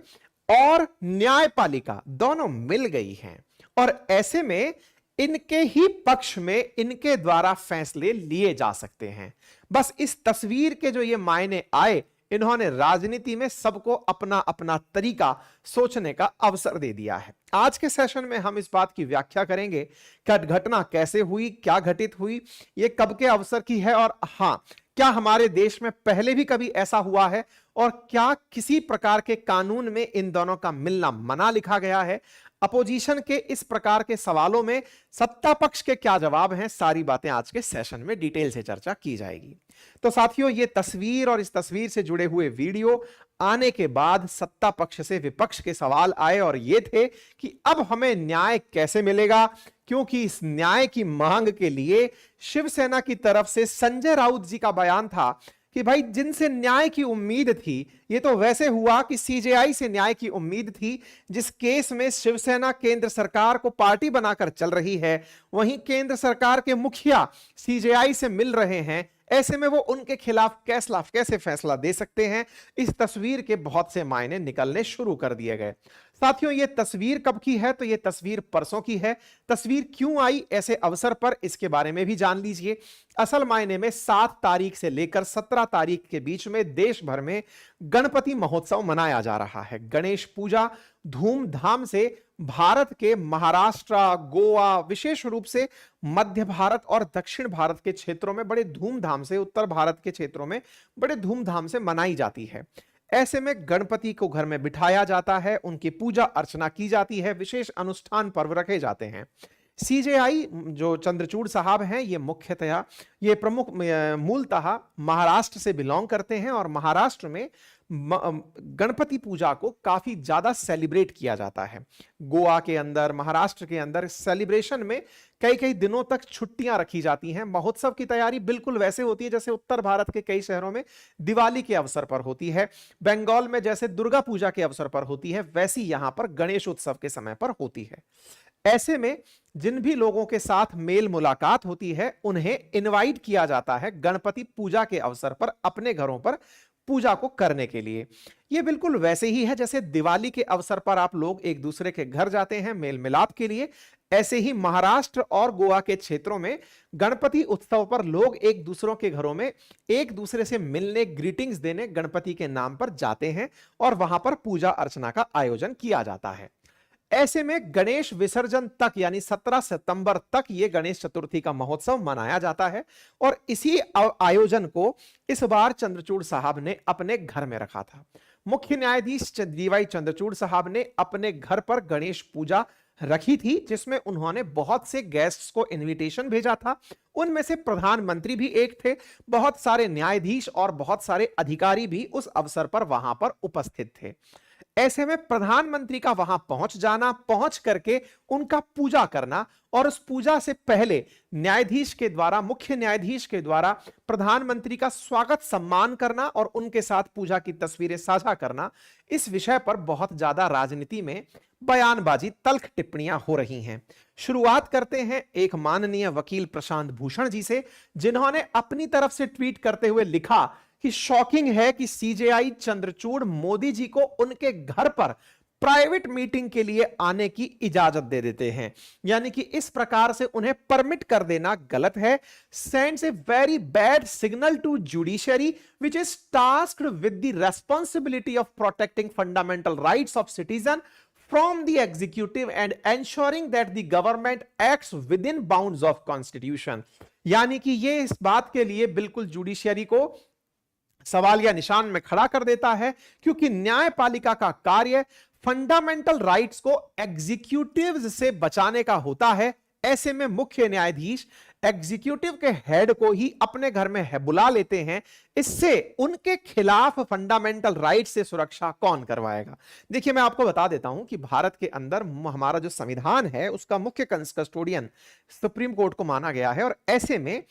[SPEAKER 1] और न्यायपालिका दोनों मिल गई हैं और ऐसे में इनके ही पक्ष में इनके द्वारा फैसले लिए जा सकते हैं। बस इस तस्वीर के जो ये मायने आए, इन्होंने राजनीति में सबको अपना अपना तरीका सोचने का अवसर दे दिया है। आज के सेशन में हम इस बात की व्याख्या करेंगे कि घटना कैसे हुई, क्या घटित हुई, ये कब के अवसर की है और हां, क्या हमारे देश में पहले भी कभी ऐसा हुआ है और क्या किसी प्रकार के कानून में इन दोनों का मिलना मना लिखा गया है। अपोजिशन के इस प्रकार के सवालों में सत्ता पक्ष के क्या जवाब हैं, सारी बातें आज के सेशन में डिटेल से चर्चा की जाएगी। तो साथियों, ये तस्वीर और इस तस्वीर से जुड़े हुए वीडियो आने के बाद सत्ता पक्ष से विपक्ष के सवाल आए और ये थे कि अब हमें न्याय कैसे मिलेगा, क्योंकि इस न्याय की मांग के लिए शिवसेना की तरफ से संजय राउत जी का बयान था कि भाई जिनसे न्याय की उम्मीद थी, ये तो वैसे हुआ कि सीजेआई से न्याय की उम्मीद थी, जिस केस में शिवसेना केंद्र सरकार को पार्टी बनाकर चल रही है, वहीं केंद्र सरकार के मुखिया सीजेआई से मिल रहे हैं। ऐसे में वो उनके खिलाफ कैसे फैसला दे सकते हैं। इस तस्वीर के बहुत से मायने निकलने शुरू कर दिए गए। साथियों, ये तस्वीर कब की है? तो ये तस्वीर परसों की है। तस्वीर क्यों आई ऐसे अवसर पर, इसके बारे में भी जान लीजिए। असल मायने में 7 तारीख से लेकर 17 तारीख के बीच में देश भर में गणपति महोत्सव मनाया जा रहा है। गणेश पूजा धूमधाम से भारत के महाराष्ट्र, गोवा, विशेष रूप से मध्य भारत और दक्षिण भारत के क्षेत्रों में बड़े धूमधाम से, उत्तर भारत के क्षेत्रों में बड़े धूमधाम से मनाई जाती है। ऐसे में गणपति को घर में बिठाया जाता है, उनकी पूजा अर्चना की जाती है, विशेष अनुष्ठान पर्व रखे जाते हैं। सीजेआई जो चंद्रचूड़ साहब हैं, ये मुख्यतया ये प्रमुख मूलतः महाराष्ट्र से बिलोंग करते हैं और महाराष्ट्र में गणपति पूजा को काफी ज्यादा सेलिब्रेट किया जाता है। गोवा के अंदर, महाराष्ट्र के अंदर सेलिब्रेशन में कई कई दिनों तक छुट्टियां रखी जाती हैं। महोत्सव की तैयारी बिल्कुल वैसे होती है जैसे उत्तर भारत के कई शहरों में दिवाली के अवसर पर होती है, बंगाल में जैसे दुर्गा पूजा के अवसर पर होती है, वैसी यहां पर गणेश उत्सव के समय पर होती है। ऐसे में जिन भी लोगों के साथ मेल मुलाकात होती है, उन्हें इनवाइट किया जाता है गणपति पूजा के अवसर पर अपने घरों पर पूजा को करने के लिए। यह बिल्कुल वैसे ही है जैसे दिवाली के अवसर पर आप लोग एक दूसरे के घर जाते हैं मेल मिलाप के लिए। ऐसे ही महाराष्ट्र और गोवा के क्षेत्रों में गणपति उत्सव पर लोग एक दूसरों के घरों में एक दूसरे से मिलने, ग्रीटिंग्स देने गणपति के नाम पर जाते हैं और वहां पर पूजा अर्चना का आयोजन किया जाता है। ऐसे में गणेश विसर्जन तक यानी 17 सितंबर तक यह गणेश चतुर्थी का महोत्सव मनाया जाता है और इसी आयोजन को इस बार चंद्रचूड़ साहब ने अपने घर में रखा था। मुख्य न्यायाधीश डीवाई चंद्रचूड़ साहब ने अपने घर पर गणेश पूजा रखी थी, जिसमें उन्होंने बहुत से गेस्ट्स को इनविटेशन भेजा था। उनमें से प्रधानमंत्री भी एक थे, बहुत सारे न्यायाधीश और बहुत सारे अधिकारी भी उस अवसर पर वहां पर उपस्थित थे। ऐसे में प्रधानमंत्री का वहां पहुंच जाना, पहुंच करके उनका पूजा करना और उस पूजा से पहले न्यायाधीश के द्वारा, मुख्य न्यायाधीश के द्वारा प्रधानमंत्री का स्वागत सम्मान करना और उनके साथ पूजा की तस्वीरें साझा करना, इस विषय पर बहुत ज्यादा राजनीति में बयानबाजी, तल्ख टिप्पणियां हो रही हैं। शुरुआत करते हैं एक माननीय वकील प्रशांत भूषण जी से, जिन्होंने अपनी तरफ से ट्वीट करते हुए लिखा कि शॉकिंग है कि सीजेआई चंद्रचूड़ मोदी जी को उनके घर पर प्राइवेट मीटिंग के लिए आने की इजाजत दे देते हैं, यानी कि इस प्रकार से उन्हें परमिट कर देना गलत है। Sends a very bad signal to judiciary which is tasked with the responsibility of protecting fundamental rights of citizen from the executive and ensuring that the government acts within bounds of constitution। यानी कि ये इस बात के लिए बिल्कुल जुडिशरी को सवाल या निशान में खड़ा कर देता है, क्योंकि न्यायपालिका का कार्य फंडामेंटल राइट्स को एग्जीक्यूटिव्स से बचाने का होता है। ऐसे में मुख्य न्यायाधीश एग्जीक्यूटिव के हेड को ही अपने घर में बुला लेते हैं। इससे उनके खिलाफ फंडामेंटल राइट्स से सुरक्षा कौन करवाएगा? देखिए, मैं आपको बता देता हूं कि भारत के अंदर हमारा जो संविधान है उसका मुख्य कस्टोडियन सुप्रीम कोर्ट को माना गया है और ऐसे में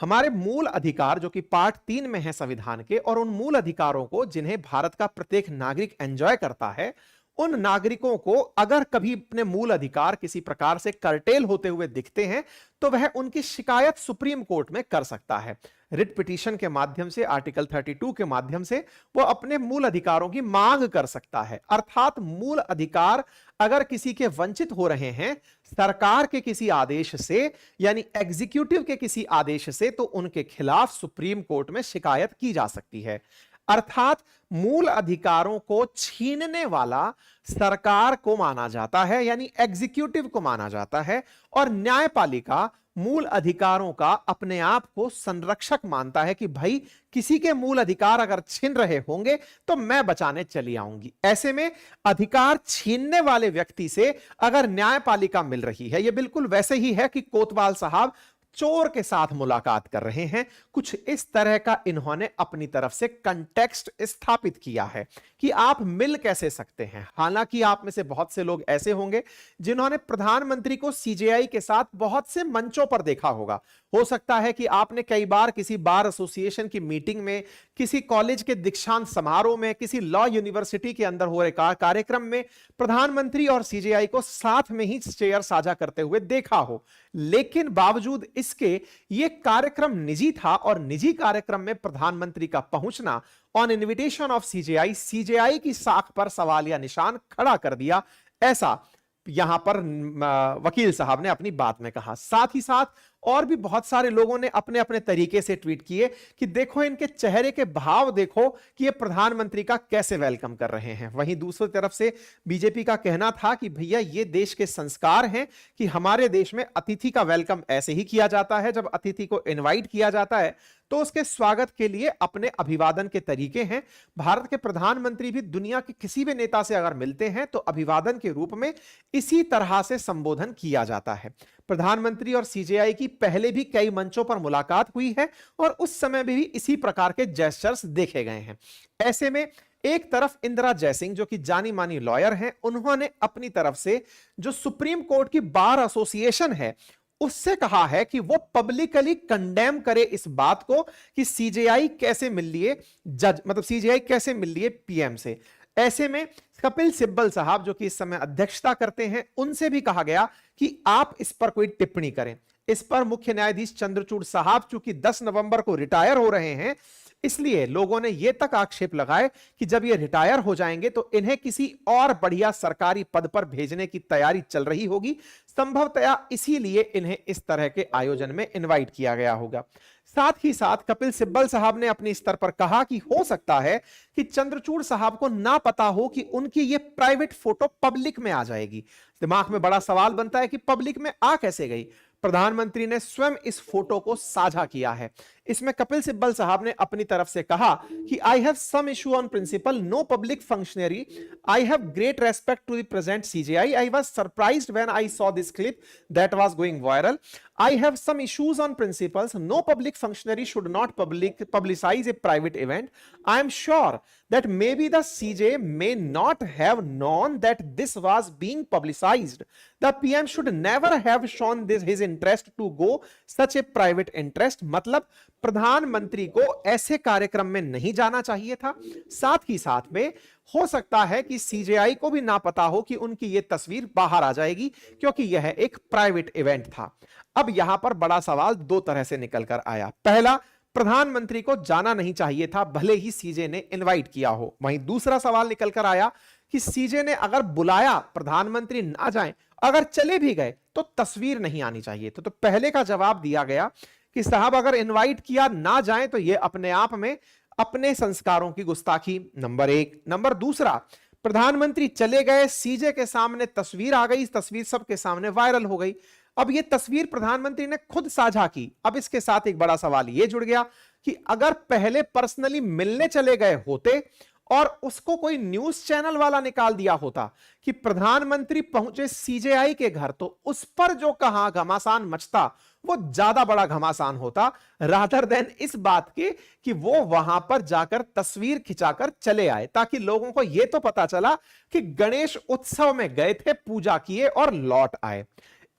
[SPEAKER 1] हमारे मूल अधिकार जो कि पार्ट 3 में है संविधान के, और उन मूल अधिकारों को जिन्हें भारत का प्रत्येक नागरिक एंजॉय करता है, उन नागरिकों को अगर कभी अपने मूल अधिकार किसी प्रकार से कर्टेल होते हुए दिखते हैं तो वह उनकी शिकायत सुप्रीम कोर्ट में कर सकता है। रिट पिटीशन के माध्यम से, आर्टिकल 32 के माध्यम से वो अपने मूल अधिकारों की मांग कर सकता है। अर्थात मूल अधिकार अगर किसी के वंचित हो रहे हैं सरकार के किसी आदेश से, यानी एग्जीक्यूटिव के किसी आदेश से, तो उनके खिलाफ सुप्रीम कोर्ट में शिकायत की जा सकती है। अर्थात मूल अधिकारों को छीनने वाला सरकार को माना जाता है, यानी एग्जीक्यूटिव को माना जाता है, और न्यायपालिका मूल अधिकारों का अपने आप को संरक्षक मानता है कि भाई किसी के मूल अधिकार अगर छीन रहे होंगे तो मैं बचाने चली आऊंगी। ऐसे में अधिकार छीनने वाले व्यक्ति से अगर न्यायपालिका मिल रही है, यह बिल्कुल वैसे ही है कि कोतवाल साहब चोर के साथ मुलाकात कर रहे हैं। कुछ इस तरह का इन्होंने अपनी तरफ से कंटेक्स्ट स्थापित किया है कि आप मिल कैसे सकते हैं। हालांकि आप में से बहुत से लोग ऐसे होंगे जिन्होंने प्रधानमंत्री को सीजेआई के साथ बहुत से मंचों पर देखा होगा। हो सकता है कि आपने कई बार किसी बार एसोसिएशन की मीटिंग में, किसी कॉलेज के दीक्षांत समारोह में, किसी लॉ यूनिवर्सिटी के अंदर हो रहे कार्यक्रम में प्रधानमंत्री और सीजेआई को साथ में ही चेयर साझा करते हुए देखा हो। लेकिन बावजूद इसके ये कार्यक्रम निजी था, और निजी कार्यक्रम में प्रधानमंत्री का पहुंचना ऑन इनविटेशन ऑफ सीजेआई की साख पर सवाल या निशान खड़ा कर दिया, ऐसा यहां पर वकील साहब ने अपनी बात में कहा। साथ ही साथ और भी बहुत सारे लोगों ने अपने अपने तरीके से ट्वीट किए कि देखो इनके चेहरे के भाव देखो कि ये प्रधानमंत्री का कैसे वेलकम कर रहे हैं। वहीं दूसरी तरफ से बीजेपी का कहना था कि भैया ये देश के संस्कार हैं कि हमारे देश में अतिथि का वेलकम ऐसे ही किया जाता है, जब अतिथि को इनवाइट किया जाता है तो उसके स्वागत के लिए अपने अभिवादन के तरीके हैं। भारत के प्रधानमंत्री भी दुनिया के किसी भी नेता से अगर मिलते हैं तो अभिवादन के रूप में इसी तरह से संबोधन किया जाता है। प्रधानमंत्री और सीजेआई की पहले भी कई मंचों पर मुलाकात हुई है और उस समय भी इसी प्रकार के जेस्चर्स देखे गए हैं। ऐसे में एक तरफ इंदिरा जयसिंह जो कि जानी मानी लॉयर हैं, उन्होंने अपनी तरफ से जो सुप्रीम कोर्ट की बार एसोसिएशन है उससे कहा है कि वो पब्लिकली कंडेम करे इस बात को कि सीजेआई कैसे मिल लिए सीजेआई कैसे मिल लिए पीएम से। ऐसे में कपिल सिब्बल साहब जो कि इस समय अध्यक्षता करते हैं, उनसे भी कहा गया कि आप इस पर कोई टिप्पणी करें। इस पर मुख्य न्यायाधीश चंद्रचूड़ साहब चूंकि 10 नवंबर को रिटायर हो रहे हैं, इसलिए लोगों ने यह तक आक्षेप लगाए कि जब ये रिटायर हो जाएंगे तो इन्हें किसी और बढ़िया सरकारी पद पर भेजने की तैयारी चल रही होगी, संभवतया इसीलिए इन्हें इस तरह के आयोजन में इनवाइट किया गया होगा। साथ ही साथ कपिल सिब्बल साहब ने अपने स्तर पर कहा कि हो सकता है कि चंद्रचूड़ साहब को ना पता हो कि उनकी ये प्राइवेट फोटो पब्लिक में आ जाएगी। दिमाग में बड़ा सवाल बनता है कि पब्लिक में आ कैसे गई। प्रधानमंत्री ने स्वयं इस फोटो को साझा किया है। इसमें कपिल सिब्बल साहब ने अपनी तरफ से कहा कि I have some issue on principle, no public functionary, I have great respect to the present CJI, I was surprised when I saw this clip that was going viral, I have some issues on principles, no public functionary should not publicize a private event, I am sure that maybe the CJ may not have known that this was being publicized, the PM should never have shown his interest to go such a private interest। मतलब प्रधानमंत्री को ऐसे कार्यक्रम में नहीं जाना चाहिए था। साथ ही साथ में हो सकता है कि सीजेआई को भी ना पता हो कि उनकी यह तस्वीर बाहर आ जाएगी, क्योंकि यह एक प्राइवेट इवेंट था। अब यहां पर बड़ा सवाल दो तरह से निकल कर आया। पहला, प्रधानमंत्री को जाना नहीं चाहिए था भले ही सीजे ने इनवाइट किया हो। वहीं दूसरा सवाल निकल कर आया कि सीजे ने अगर बुलाया, प्रधानमंत्री ना जाएं, अगर चले भी गए तो तस्वीर नहीं आनी चाहिए। तो पहले का जवाब दिया गया कि साहब अगर इनवाइट किया ना जाए तो यह अपने आप में अपने संस्कारों की गुस्ताखी, नंबर एक। नंबर दूसरा, प्रधानमंत्री चले गए, सीजे के सामने तस्वीर आ गई, तस्वीर सबके सामने वायरल हो गई। अब यह तस्वीर प्रधानमंत्री ने खुद साझा की। अब इसके साथ एक बड़ा सवाल यह जुड़ गया कि अगर पहले पर्सनली मिलने चले गए होते और उसको कोई न्यूज चैनल वाला निकाल दिया होता कि प्रधानमंत्री पहुंचे सीजेआई के घर, तो उस पर जो कहा घमासान मचता वो ज्यादा बड़ा घमासान होता, रादर देन इस बात के कि वो वहां पर जाकर तस्वीर खिंचाकर चले आए, ताकि लोगों को यह तो पता चला कि गणेश उत्सव में गए थे, पूजा किए और लौट आए।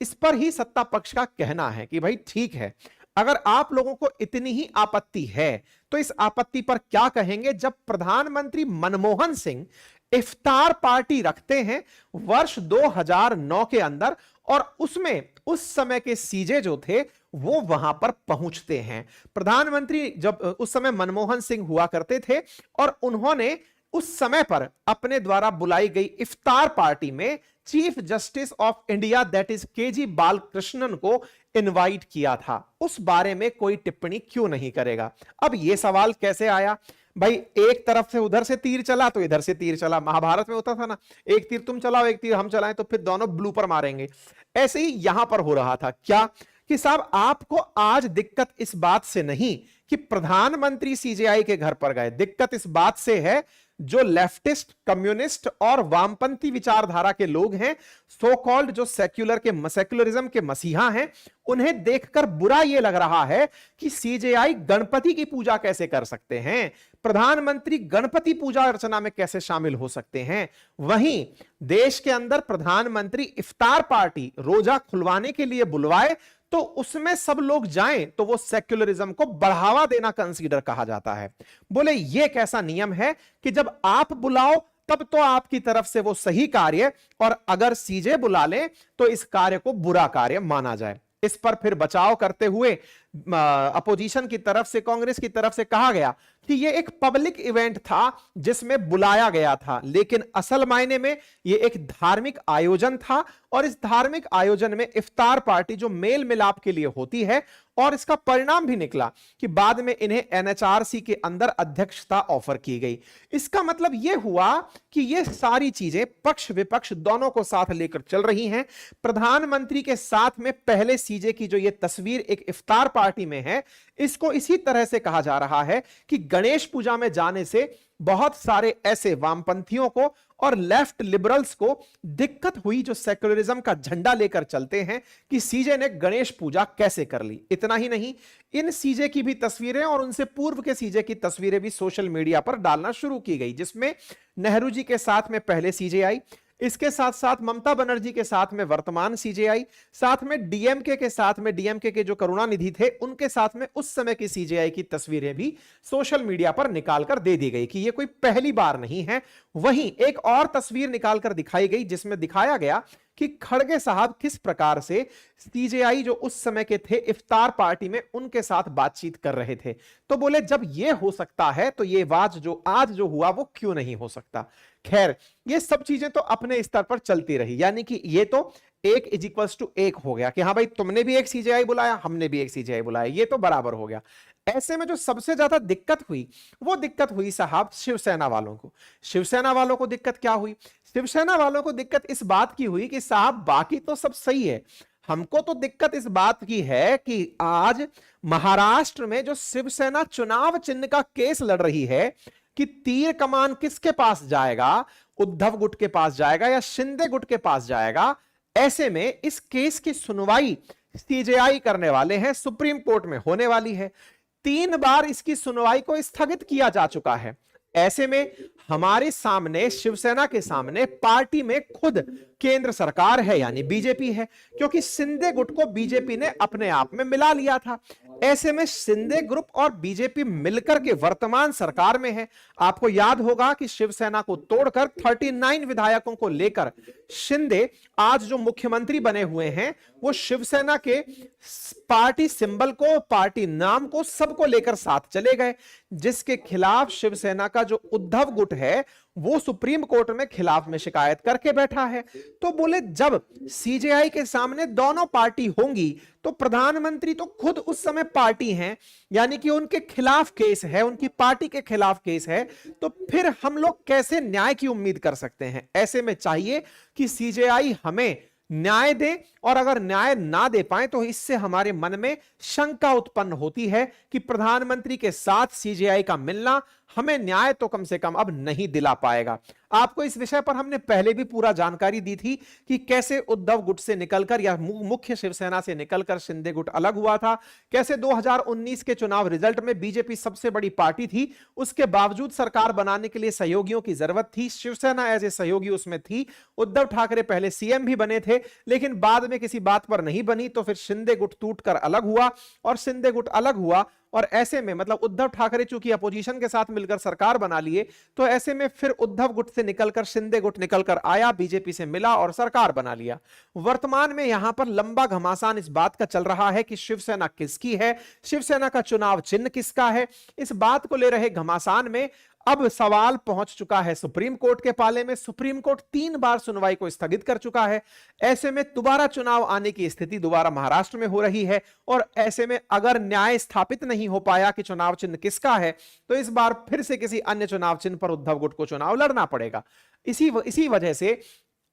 [SPEAKER 1] इस पर ही सत्ता पक्ष का कहना है कि भाई ठीक है, अगर आप लोगों को इतनी ही आपत्ति है तो इस आपत्ति पर क्या कहेंगे जब प्रधानमंत्री मनमोहन सिंह इफ्तार पार्टी रखते हैं वर्ष 2009 के अंदर, और उसमें उस समय के सीजे जो थे वो वहां पर पहुंचते हैं। प्रधानमंत्री जब उस समय मनमोहन सिंह हुआ करते थे और उन्होंने उस समय पर अपने द्वारा बुलाई गई इफ्तार पार्टी में chief justice of India that is KG Balakrishnan को इनवाइट किया था। उस बारे में कोई टिप्पणी क्यों नहीं करेगा? अब यह सवाल कैसे आया भाई? एक तरफ से उधर से तीर चला तो इधर से तीर चला। महाभारत में होता था ना, एक तीर तुम चलाओ एक तीर हम चलाएं तो फिर दोनों ब्लू पर मारेंगे। ऐसे ही यहां पर हो रहा था क्या कि साहब आपको आज दिक्कत इस बात से नहीं कि प्रधानमंत्री सीजेआई के घर पर गए, दिक्कत इस बात से है जो लेफ्टिस्ट, कम्युनिस्ट और वामपंथी विचारधारा के लोग हैं, सो कॉल्ड जो सेक्युलरिज्म के मसीहा हैं, उन्हें देखकर बुरा यह लग रहा है कि सीजेआई गणपति की पूजा कैसे कर सकते हैं, प्रधानमंत्री गणपति पूजा अर्चना में कैसे शामिल हो सकते हैं। वहीं देश के अंदर प्रधानमंत्री इफ्तार पार्टी रोजा खुलवाने के लिए बुलवाए तो उसमें सब लोग जाएं तो वो सेक्युलरिज्म को बढ़ावा देना कंसीडर कहा जाता है। बोले ये कैसा नियम है कि जब आप बुलाओ तब तो आपकी तरफ से वो सही कार्य, और अगर सीजे बुला ले तो इस कार्य को बुरा कार्य माना जाए। इस पर फिर बचाव करते हुए अपोजिशन की तरफ से, कांग्रेस की तरफ से कहा गया कि यह एक पब्लिक इवेंट था जिसमें बुलाया गया था, लेकिन असल मायने में यह एक धार्मिक आयोजन था, और इस धार्मिक आयोजन में इफ्तार पार्टी जो मेल मिलाप के लिए होती है, और इसका परिणाम भी निकला कि बाद में इन्हें एनएचआरसी के अंदर अध्यक्षता ऑफर की गई। इसका मतलब यह हुआ कि यह सारी चीजें पक्ष विपक्ष दोनों को साथ लेकर चल रही हैं। प्रधानमंत्री के साथ में पहले सीजे की जो यह तस्वीर एक इफ्तार पार्टी में है, इसको इसी तरह से कहा जा रहा है कि गणेश पूजा में जाने से बहुत सारे ऐसे वामपंथियों को और लेफ्ट लिबरल्स को दिक्कत हुई जो सेक्युलरिज्म का झंडा लेकर चलते हैं कि सीजे ने गणेश पूजा कैसे कर ली। इतना ही नहीं, इन सीजे की भी तस्वीरें और उनसे पूर्व के सीजे की तस्वीरें भी सोशल मीडिया पर डालना शुरू की गई, जिसमें नेहरू जी के साथ में पहले सीजे आई, इसके साथ साथ ममता बनर्जी के साथ में वर्तमान सीजेआई, साथ में डीएमके के साथ में डीएमके के जो करुणानिधि थे उनके साथ में उस समय की सीजेआई की तस्वीरें भी सोशल मीडिया पर निकालकर दे दी गई कि यह कोई पहली बार नहीं है। वहीं एक और तस्वीर निकालकर दिखाई गई जिसमें दिखाया गया कि खड़गे साहब किस प्रकार से सीजेआई जो उस समय के थे इफ्तार पार्टी में उनके साथ बातचीत कर रहे थे। तो बोले जब यह हो सकता है तो ये आज जो हुआ वो क्यों नहीं हो सकता। खैर ये सब चीजें तो अपने स्तर पर चलती रही, यानी कि ये तो एक इज इक्वल्स टू एक हो गया कि हाँ भाई तुमने भी एक सीजेआई बुलाया, हमने भी एक सीजेआई बुलाया, ये तो बराबर हो गया। ऐसे में जो सबसे ज्यादा दिक्कत हुई वो दिक्कत हुई साहब शिवसेना वालों को। शिवसेना वालों को दिक्कत क्या हुई? शिवसेना वालों को दिक्कत इस बात की हुई कि साहब बाकी तो सब सही है, हमको तो दिक्कत इस बात की है कि आज महाराष्ट्र में जो शिवसेना चुनाव चिन्ह का केस लड़ रही है कि तीर कमान किसके पास जाएगा, उद्धव गुट के पास जाएगा या शिंदे गुट के पास जाएगा। ऐसे में इस केस की सुनवाई सीजेआई करने वाले हैं, सुप्रीम कोर्ट में होने वाली है। 3 बार इसकी सुनवाई को स्थगित किया जा चुका है। ऐसे में हमारे सामने, शिवसेना के सामने पार्टी में खुद केंद्र सरकार है यानी बीजेपी है, क्योंकि शिंदे गुट को बीजेपी ने अपने आप में मिला लिया था। ऐसे में शिंदे ग्रुप और बीजेपी मिलकर के वर्तमान सरकार में है। आपको याद होगा कि शिवसेना को तोड़कर 39 विधायकों को लेकर शिंदे आज जो मुख्यमंत्री बने हुए हैं वो शिवसेना के पार्टी सिंबल को, पार्टी नाम को, सबको लेकर साथ चले गए, जिसके खिलाफ शिवसेना का जो उद्धव गुट है वो सुप्रीम कोर्ट में खिलाफ में शिकायत करके बैठा है। तो बोले जब सीजेआई के सामने दोनों पार्टी होंगी तो प्रधानमंत्री तो खुद उस समय पार्टी हैं, यानी कि उनके खिलाफ केस है, उनकी पार्टी के खिलाफ केस है, तो फिर हम लोग कैसे न्याय की उम्मीद कर सकते हैं। ऐसे में चाहिए कि सीजेआई हमें न्याय दे, और अगर न्याय ना दे पाए तो इससे हमारे मन में शंका उत्पन्न होती है कि प्रधानमंत्री के साथ सीजेआई का मिलना हमें न्याय तो कम से कम अब नहीं दिला पाएगा। आपको इस विषय पर हमने पहले भी पूरा जानकारी दी थी कि कैसे उद्धव गुट से निकलकर या मुख्य शिवसेना से निकलकर शिंदे गुट अलग हुआ था, कैसे 2019 के चुनाव रिजल्ट में बीजेपी सबसे बड़ी पार्टी थी, उसके बावजूद सरकार बनाने के लिए सहयोगियों की जरूरत थी, शिवसेना एज ए सहयोगी उसमें थी, उद्धव ठाकरे पहले सीएम भी बने थे लेकिन बाद में किसी बात पर नहीं बनी, तो फिर शिंदे गुट टूटकर अलग हुआ और शिंदे गुट अलग हुआ और ऐसे में मतलब उद्धव ठाकरे चूंकि अपोजिशन के साथ मिलकर सरकार बना लिए, तो ऐसे में फिर उद्धव गुट से निकलकर शिंदे गुट निकलकर आया, बीजेपी से मिला और सरकार बना लिया। वर्तमान में यहां पर लंबा घमासान इस बात का चल रहा है कि शिवसेना किसकी है, शिवसेना का चुनाव चिन्ह किसका है। इस बात को ले रहे घमासान में अब सवाल पहुंच चुका है सुप्रीम कोर्ट के पाले में। सुप्रीम कोर्ट 3 बार सुनवाई को स्थगित कर चुका है। ऐसे में दोबारा चुनाव आने की स्थिति दोबारा महाराष्ट्र में हो रही है और ऐसे में अगर न्याय स्थापित नहीं हो पाया कि चुनाव चिन्ह किसका है, तो इस बार फिर से किसी अन्य चुनाव चिन्ह पर उद्धव गुट को चुनाव लड़ना पड़ेगा। इसी वजह से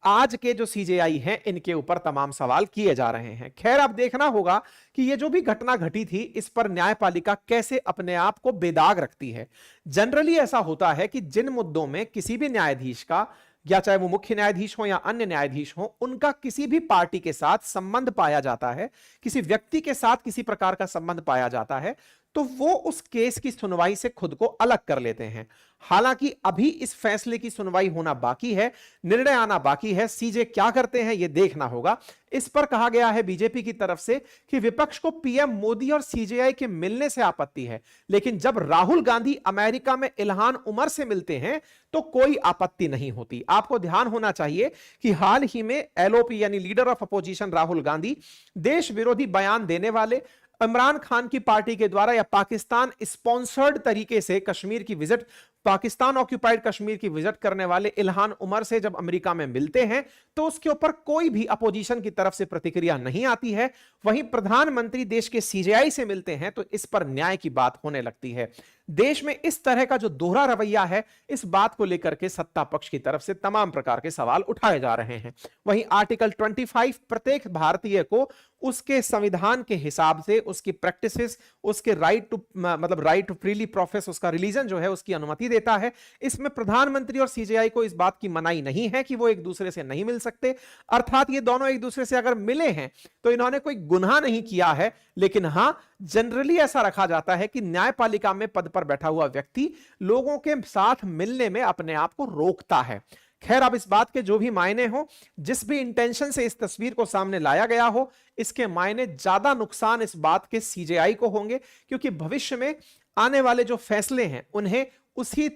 [SPEAKER 1] आज के जो सीजेआई हैं इनके ऊपर तमाम सवाल किए जा रहे हैं। खैर अब देखना होगा कि ये जो भी घटना घटी थी इस पर न्यायपालिका कैसे अपने आप को बेदाग रखती है। जनरली ऐसा होता है कि जिन मुद्दों में किसी भी न्यायाधीश का, या चाहे वो मुख्य न्यायाधीश हो या अन्य न्यायाधीश हो, उनका किसी भी पार्टी के साथ संबंध पाया जाता है, किसी व्यक्ति के साथ किसी प्रकार का संबंध पाया जाता है, तो वो उस केस की सुनवाई से खुद को अलग कर लेते हैं। हालांकि अभी इस फैसले की सुनवाई होना बाकी है, निर्णय आना बाकी है। सीजे क्या करते हैं यह देखना होगा। इस पर कहा गया है बीजेपी की तरफ से कि विपक्ष को पीएम मोदी और सीजेआई के मिलने से आपत्ति है, लेकिन जब राहुल गांधी अमेरिका में इल्हान उमर से मिलते हैं तो कोई आपत्ति नहीं होती। आपको ध्यान होना चाहिए कि हाल ही में एलओपी यानी leader of opposition Rahul Gandhi देश विरोधी बयान देने वाले, इमरान खान की पार्टी के द्वारा या पाकिस्तान स्पॉन्सर्ड तरीके से कश्मीर की विजिट, पाकिस्तान ऑक्यूपाइड कश्मीर की विजिट करने वाले इल्हान उमर से जब अमेरिका में मिलते हैं तो उसके ऊपर कोई भी अपोजिशन की तरफ से प्रतिक्रिया नहीं आती है। वहीं प्रधानमंत्री देश के सीजेआई से मिलते हैं तो इस पर न्याय की बात होने लगती है। देश में इस तरह का जो दोहरा रवैया है, इस बात को लेकर के सत्ता पक्ष की तरफ से तमाम प्रकार के सवाल उठाए जा रहे हैं। वहीं आर्टिकल 25 प्रत्येक भारतीय को उसके संविधान के हिसाब से उसकी प्रैक्टिसेस, उसके राइट टू फ्रीली प्रोफेस, उसका रिलीजन जो है उसकी अनुमति देता है। इसमें प्रधानमंत्री और सीजेआई को इस बात की मनाही नहीं है कि वो एक दूसरे से नहीं मिल सकते, अर्थात ये दोनों एक दूसरे से अगर मिले हैं तो इन्होंने कोई गुनाह नहीं किया है। लेकिन हां, जनरली ऐसा रखा जाता है कि न्यायपालिका में पद पर बैठा हुआ व्यक्ति लोगों के साथ मिलने में अपने आप को रोकता है। खैर अब इस बात के जो भी मायने हो, जिस भी इंटेंशन से इस तस्वीर को सामने लाया गया हो, इसके मायने ज्यादा नुकसान इस बात के सीजेआई को होंगे, क्योंकि भविष्य में आने वाले जो फैसले हैं उन्हें उसी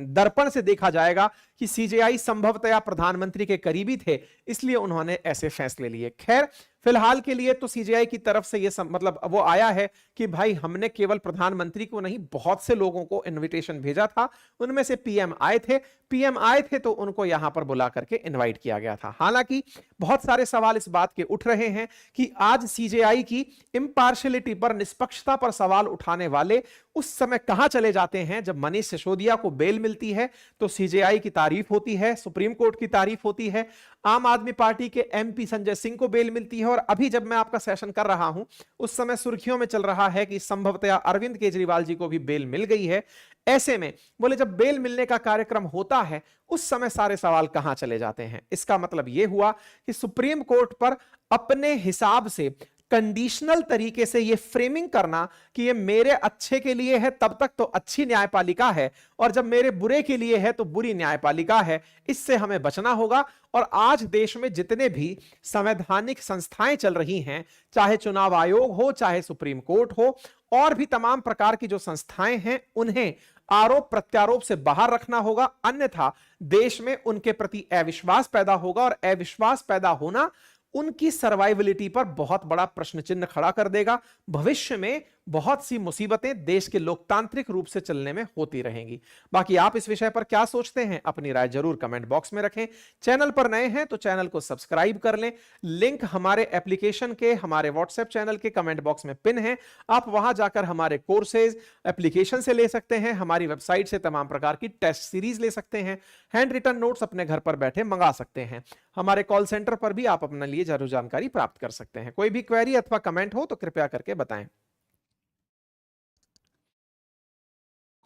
[SPEAKER 1] दर्पण से देखा जाएगा कि सीजेआई संभवतया प्रधानमंत्री के करीबी थे, इसलिए उन्होंने ऐसे फैसले लिए। खैर फिलहाल के लिए तो सीजेआई की तरफ से ये वो आया है कि भाई हमने केवल प्रधानमंत्री को नहीं, बहुत से लोगों को इनविटेशन भेजा था, उनमें से पीएम आए थे तो उनको यहां पर बुला करके इनवाइट किया गया था। हालांकि बहुत सारे सवाल इस बात के उठ रहे हैं कि आज सीजेआई की इंपार्शियलिटी पर, निष्पक्षता पर सवाल उठाने वाले उस समय कहां चले जाते हैं जब मनीष सिसोदिया को बेल मिलती है तो सीजेआई की तारीफ होती है, सुप्रीम कोर्ट की तारीफ होती है, आम आदमी पार्टी के एमपी संजय सिंह को बेल मिलती है, और अभी जब मैं आपका सेशन कर रहा हूं उस समय सुर्खियों में चल रहा है कि संभवतया अरविंद केजरीवाल जी को भी बेल मिल गई है। ऐसे में बोले जब बेल मिलने का कार्यक्रम होता है उस समय सारे सवाल कहां चले जाते हैं। इसका मतलब यह हुआ कि सुप्रीम कोर्ट पर अपने हिसाब से कंडीशनल तरीके से यह फ्रेमिंग करना कि यह मेरे अच्छे के लिए है तब तक तो अच्छी न्यायपालिका है, और जब मेरे बुरे के लिए है तो बुरी न्यायपालिका है, इससे हमें बचना होगा। और आज देश में जितने भी संवैधानिक संस्थाएं चल रही हैं, चाहे चुनाव आयोग हो, चाहे सुप्रीम कोर्ट हो, और भी तमाम प्रकार की जो संस्थाएं हैं, उन्हें आरोप प्रत्यारोप से बाहर रखना होगा, अन्यथा देश में उनके प्रति अविश्वास पैदा होगा, और अविश्वास पैदा होना उनकी सर्वाइवलिटी पर बहुत बड़ा प्रश्न चिन्ह खड़ा कर देगा। भविष्य में बहुत सी मुसीबतें देश के लोकतांत्रिक रूप से चलने में होती रहेंगी। बाकी आप इस विषय पर क्या सोचते हैं, अपनी राय जरूर कमेंट बॉक्स में रखें। चैनल पर नए हैं तो चैनल को सब्सक्राइब कर लें। लिंक हमारे एप्लीकेशन के, हमारे व्हाट्सएप चैनल के कमेंट बॉक्स में पिन है, आप वहां जाकर हमारे कोर्सेज एप्लीकेशन से ले सकते हैं, हमारी वेबसाइट से तमाम प्रकार की टेस्ट सीरीज ले सकते हैं, हैंड रिटन नोट्स अपने घर पर बैठे मंगा सकते हैं। हमारे कॉल सेंटर पर भी आप अपने लिए जरूर जानकारी प्राप्त कर सकते हैं। कोई भी क्वेरी अथवा कमेंट हो तो कृपया करके बताएं।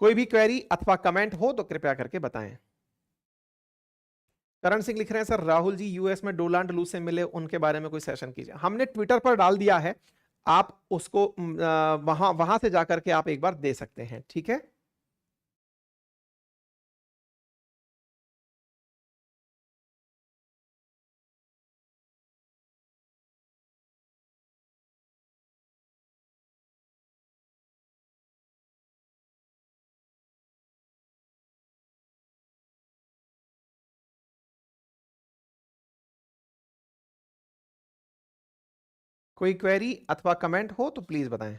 [SPEAKER 1] कोई भी क्वेरी अथवा कमेंट हो तो कृपया करके बताएं। करण सिंह लिख रहे हैं सर, राहुल जी यूएस में डोनाल्ड लू से मिले, उनके बारे में कोई सेशन कीजिए। हमने ट्विटर पर डाल दिया है, आप उसको वहां वहां से जाकर के आप एक बार दे सकते हैं, ठीक है। कोई क्वेरी अथवा कमेंट हो तो प्लीज बताएं।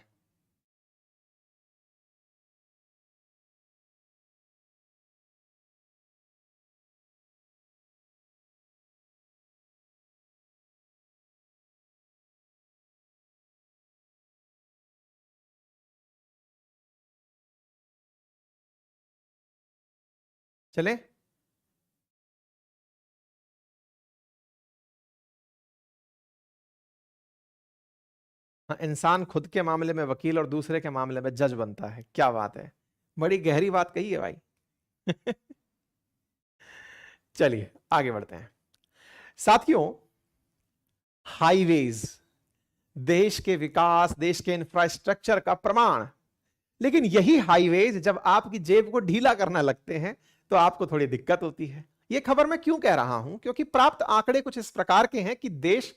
[SPEAKER 1] चले, हाँ, इंसान खुद के मामले में वकील और दूसरे के मामले में जज बनता है। क्या बात है, बड़ी गहरी बात कही है भाई। चलिए आगे बढ़ते हैं साथियों। हाईवेज देश के विकास, देश के इंफ्रास्ट्रक्चर का प्रमाण, लेकिन यही हाईवेज जब आपकी जेब को ढीला करने लगते हैं तो आपको थोड़ी दिक्कत होती है। यह खबर मैं क्यों कह रहा हूं, क्योंकि प्राप्त आंकड़े कुछ इस प्रकार के हैं कि देश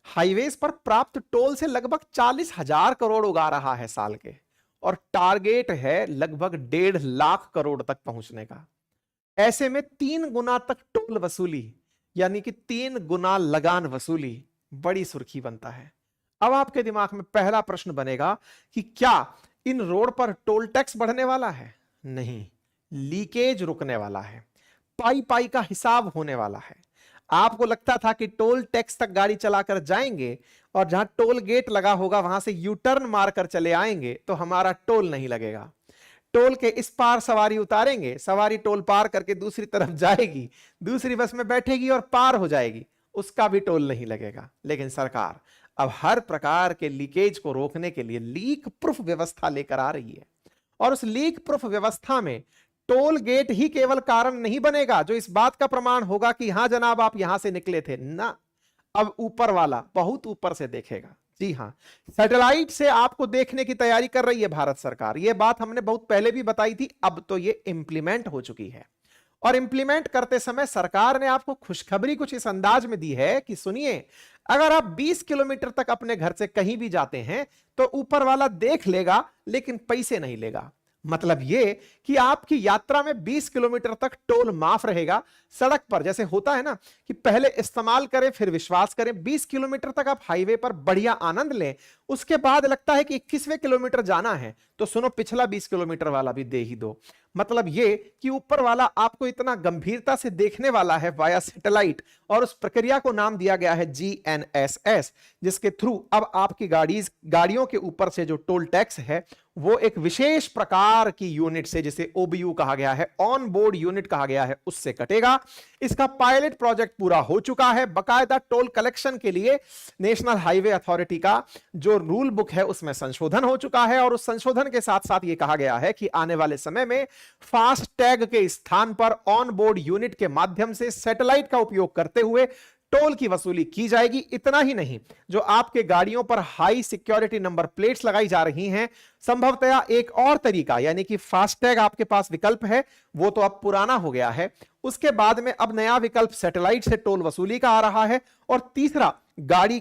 [SPEAKER 1] हाईवेज पर प्राप्त टोल से लगभग 40,000 करोड़ उगा रहा है साल के, और टारगेट है लगभग 1.5 लाख करोड़ तक पहुंचने का। ऐसे में 3 गुना तक टोल वसूली, यानी कि 3 गुना लगान वसूली, बड़ी सुर्खी बनता है। अब आपके दिमाग में पहला प्रश्न बनेगा कि क्या इन रोड पर टोल टैक्स बढ़ने वाला है? नहीं, लीकेज रुकने वाला है, पाई पाई का हिसाब होने वाला है। आपको लगता था कि टोल टैक्स तक गाड़ी चलाकर जाएंगे और जहां टोल गेट लगा होगा वहां से यू टर्न मारकर चले आएंगे तो हमारा टोल नहीं लगेगा। टोल के इस पार सवारी उतारेंगे, सवारी टोल पार करके दूसरी तरफ जाएगी, दूसरी बस में बैठेगी और पार हो जाएगी, उसका भी टोल नहीं लगेगा। लेकिन सरकार अब हर प्रकार के लीकेज को रोकने के लिए लीक प्रूफ व्यवस्था लेकर आ रही है, और उस लीक प्रूफ व्यवस्था में टोल गेट ही केवल कारण नहीं बनेगा जो इस बात का प्रमाण होगा कि हां जनाब आप यहां से निकले थे ना। अब ऊपर वाला बहुत ऊपर से देखेगा। जी हां, सैटेलाइट से आपको देखने की तैयारी कर रही है भारत सरकार। यह बात हमने बहुत पहले भी बताई थी, अब तो यह इंप्लीमेंट हो चुकी है। और इंप्लीमेंट करते समय सरकार ने आपको खुशखबरी कुछ इस अंदाज में दी है कि सुनिए, अगर आप 20 किलोमीटर तक अपने घर से कहीं भी जाते हैं तो ऊपर वाला देख लेगा लेकिन पैसे नहीं लेगा। मतलब यह कि आपकी यात्रा में 20 किलोमीटर तक टोल माफ रहेगा। सड़क पर जैसे होता है ना कि पहले इस्तेमाल करें फिर विश्वास करें, 20 किलोमीटर तक आप हाईवे पर बढ़िया आनंद लें, उसके बाद लगता है कि 21वें किलोमीटर जाना है तो सुनो पिछला 20 किलोमीटर वाला भी दे ही दो। मतलब यह कि ऊपर वाला आपको इतना गंभीरता से देखने वाला है वाया सैटेलाइट, और उस प्रक्रिया को नाम दिया गया है GNSS, जिसके थ्रू अब आपकी गाड़ियों के ऊपर से जो टोल टैक्स है वो एक विशेष प्रकार की यूनिट से, जिसे OBU कहा गया है, ऑन बोर्ड यूनिट कहा गया है, उससे कटेगा। इसका पायलट प्रोजेक्ट पूरा हो चुका है। बकायदा टोल कलेक्शन के लिए नेशनल हाईवे अथॉरिटी का जो रूल बुक है उसमें संशोधन हो चुका है, और उस संशोधन के साथ साथ यह कहा गया है कि आने वाले समय में फास्ट टैग के स्थान पर ऑन बोर्ड यूनिट के माध्यम से सैटेलाइट का उपयोग करते हुए टोल की वसूली की जाएगी। इतना ही नहीं, जो आपके गाड़ियों पर हाई सिक्योरिटी नंबर प्लेट्स लगाई जा रही हैं, संभवतया एक और तरीका यानी कि फास्टैग आपके पास विकल्प है, वो तो अब पुराना हो गया है। उसके बाद में अब नया विकल्प सैटेलाइट से टोल वसूली का आ रहा है। और तीसरा, गाड़ी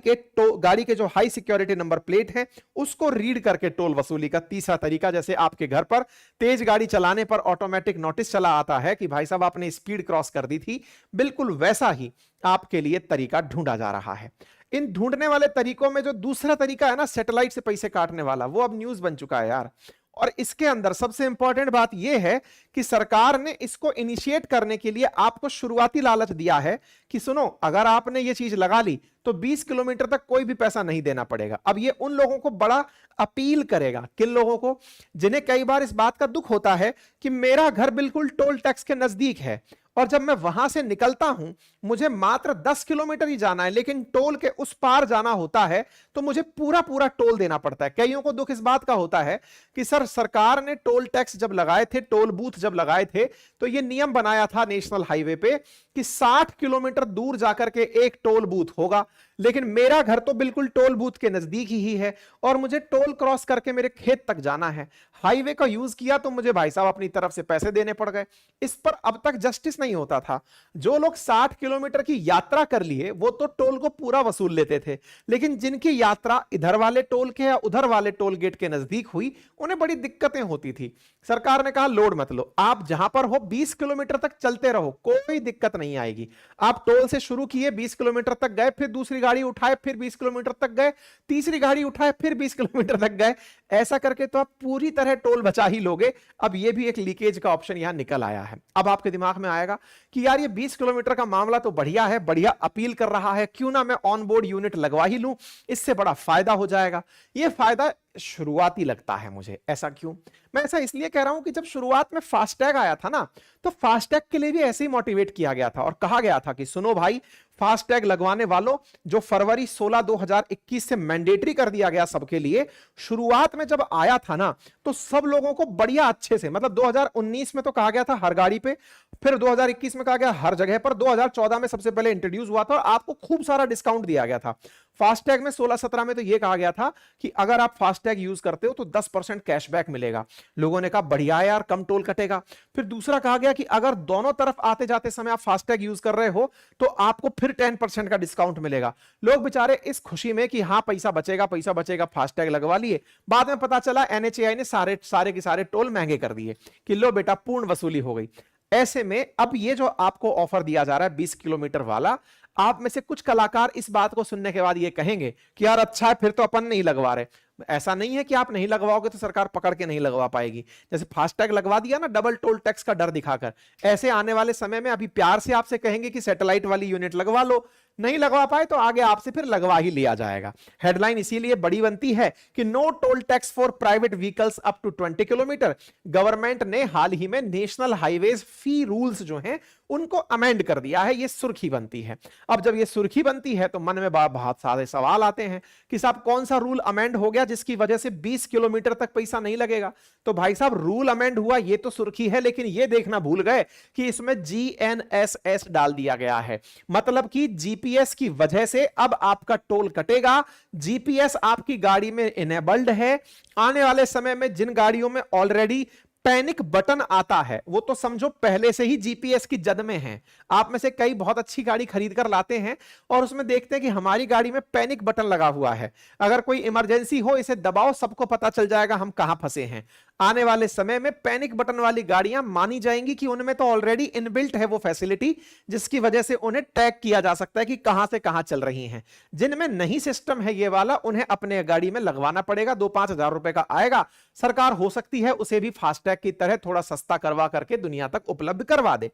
[SPEAKER 1] के जो हाई सिक्योरिटी नंबर प्लेट है उसको रीड करके टोल वसूली का तीसरा तरीका। जैसे आपके घर पर तेज गाड़ी चलाने पर ऑटोमेटिक नोटिस चला आता है कि भाई साहब आपने स्पीड क्रॉस कर दी थी, बिल्कुल वैसा ही आपके लिए तरीका ढूंढा जा रहा है। इन ढूंढने वाले तरीकों में जो दूसरा तरीका है ना, सैटेलाइट से पैसे काटने वाला, वो अब न्यूज बन चुका है यार। और इसके अंदर सबसे इंपॉर्टेंट बात यह है कि सरकार ने इसको इनिशिएट करने के लिए आपको शुरुआती लालच दिया है कि सुनो, अगर आपने ये चीज लगा ली तो 20 किलोमीटर तक कोई भी पैसा नहीं देना पड़ेगा। अब ये उन लोगों को बड़ा अपील करेगा, किन लोगों को, जिन्हें कई बार इस बात का दुख होता है कि मेरा घर बिल्कुल टोल टैक्स के नजदीक है और जब मैं वहां से निकलता हूं, मुझे मात्र 10 किलोमीटर ही जाना है, लेकिन टोल के उस पार जाना होता है तो मुझे पूरा पूरा टोल देना पड़ता है। कईयों को दुख इस बात का होता है कि सर, सरकार ने टोल टैक्स जब लगाए थे, टोल बूथ जब लगाए थे, तो यह नियम बनाया था नेशनल हाईवे पे कि 60 किलोमीटर दूर जाकर के एक टोल बूथ होगा, लेकिन मेरा घर तो बिल्कुल टोल बूथ के नजदीक ही है और मुझे टोल क्रॉस करके मेरे खेत तक जाना है। हाईवे का यूज किया तो मुझे भाई साहब अपनी तरफ से पैसे देने पड़ गए। इस पर अब तक जस्टिस नहीं होता था। जो लोग 60 किलोमीटर की यात्रा कर लिए वो तो टोल को पूरा वसूल लेते थे, लेकिन जिनकी यात्रा इधर वाले टोल के या उधर वाले टोल गेट के नजदीक हुई, उन्हें बड़ी दिक्कतें होती थी। सरकार ने कहा लोड मत लो, आप जहां पर हो 20 किलोमीटर तक चलते रहो, कोई दिक्कत नहीं आएगी। आप टोल से शुरू किए, 20 किलोमीटर तक गए, फिर दूसरी गाड़ी उठाए, फिर 20 किलोमीटर तक गए, तीसरी गाड़ी उठाए, फिर 20 किलोमीटर तक गए। ऐसा करके तो आप पूरी तरह टोल बचा ही लोगे। अब ये भी एक लीकेज का ऑप्शन यहां निकल आया है। अब आपके दिमाग में आएगा कि यार ये 20 किलोमीटर का मामला तो बढ़िया है, बढ़िया अपील कर रहा है, क्यों ना मैं ऑन बोर्ड यूनिट लगवा ही लूं, इससे बड़ा फायदा हो जाएगा। ये फायदा शुरुआती लगता है मुझे। ऐसा क्यों? मैं ऐसा इसलिए कह रहा हूं कि जब शुरुआत में फास्टैग आया था ना, तो फास्टैग के लिए भी ऐसे ही मोटिवेट किया गया था और कहा गया था कि सुनो भाई, फास्टैग लगवाने वालों, जो फरवरी 16 2021 से मैंडेटरी कर दिया गया सबके लिए, शुरुआत में जब आया था ना तो सब लोगों को बढ़िया अच्छे से, मतलब 2019 में तो कहा गया था हर गाड़ी पे, फिर 2021 में कहा गया हर जगह पर, 2014 में सबसे पहले इंट्रोड्यूस हुआ था और आपको खूब सारा डिस्काउंट दिया गया था। फास्टैग में 16-17 में तो यह कहा गया था कि अगर आप फास्टैग यूज करते हो तो 10% कैशबैक मिलेगा। लोगों ने कहा बढ़िया है यार, कम टोल कटेगा। फिर दूसरा कहा गया कि अगर दोनों तरफ आते जाते समय आप फास्टैग यूज कर रहे हो तो आपको फिर 10% का डिस्काउंट मिलेगा। लोग बेचारे इस खुशी में कि हाँ पैसा बचेगा पैसा बचेगा, फास्टैग लगवा लिए। बाद में पता चला एनएचएआई ने सारे के सारे टोल महंगे कर दिए कि लो बेटा, पूर्ण वसूली हो गई। ऐसे में अब ये जो आपको ऑफर दिया जा रहा है 20 किलोमीटर वाला, आप में से कुछ कलाकार इस बात को सुनने के बाद ये कहेंगे कि यार अच्छा है, फिर तो अपन नहीं लगवा रहे। ऐसा नहीं है कि आप नहीं लगवाओगे तो सरकार पकड़ के नहीं लगवा पाएगी। जैसे फास्टैग लगवा दिया ना डबल टोल टैक्स का डर दिखाकर, ऐसे आने वाले समय में अभी प्यार से आपसे कहेंगे कि सैटेलाइट वाली यूनिट लगवा लो, नहीं लगवा पाए तो आगे आपसे फिर लगवा ही लिया जाएगा। हेडलाइन इसीलिए बड़ी बनती है कि no toll tax for private vehicles up to 20 kilometre. Government ने हाल ही में नेशनल हाईवेज फी रूल्स जो हैं उनको अमेंड कर दिया है। ये सुर्खी बनती है। अब जब ये सुर्खी बनती है तो मन में बहुत सारे सवाल आते हैं कि साहब कौन सा रूल अमेंड हो गया जिसकी वजह से 20 किलोमीटर तक पैसा नहीं लगेगा। तो भाई साहब रूल अमेंड हुआ ये तो सुर्खी है, लेकिन ये देखना भूल गए कि इसमें GNSS डाल दिया गया है। मतलब कि जीपीएस की वजह से अब आपका टोल कटेगा। जीपीएस आपकी गाड़ी में इनेबल्ड है। आने वाले समय में जिन गाड़ियों में ऑलरेडी पैनिक बटन आता है वो तो समझो पहले से ही जीपीएस की जद में है। आप में से कई बहुत अच्छी गाड़ी खरीद कर लाते हैं और उसमें देखते हैं कि हमारी गाड़ी में पैनिक बटन लगा हुआ है, अगर कोई इमरजेंसी हो इसे दबाओ, सबको पता चल जाएगा हम कहां फंसे हैं। आने वाले समय में पैनिक बटन वाली गाड़ियां मानी जाएंगी कि उनमें तो ऑलरेडी इनबिल्ट है वो फैसिलिटी, जिसकी वजह से उन्हें टैग किया जा सकता है कि कहां से कहां चल रही हैं। जिनमें नहीं सिस्टम है ये वाला, उन्हें अपने गाड़ी में लगवाना पड़ेगा। 2-5 हजार रुपए का आएगा। सरकार हो सकती है उसे भी फास्टैग की तरह थोड़ा सस्ता करवा करके दुनिया तक उपलब्ध करवा दे।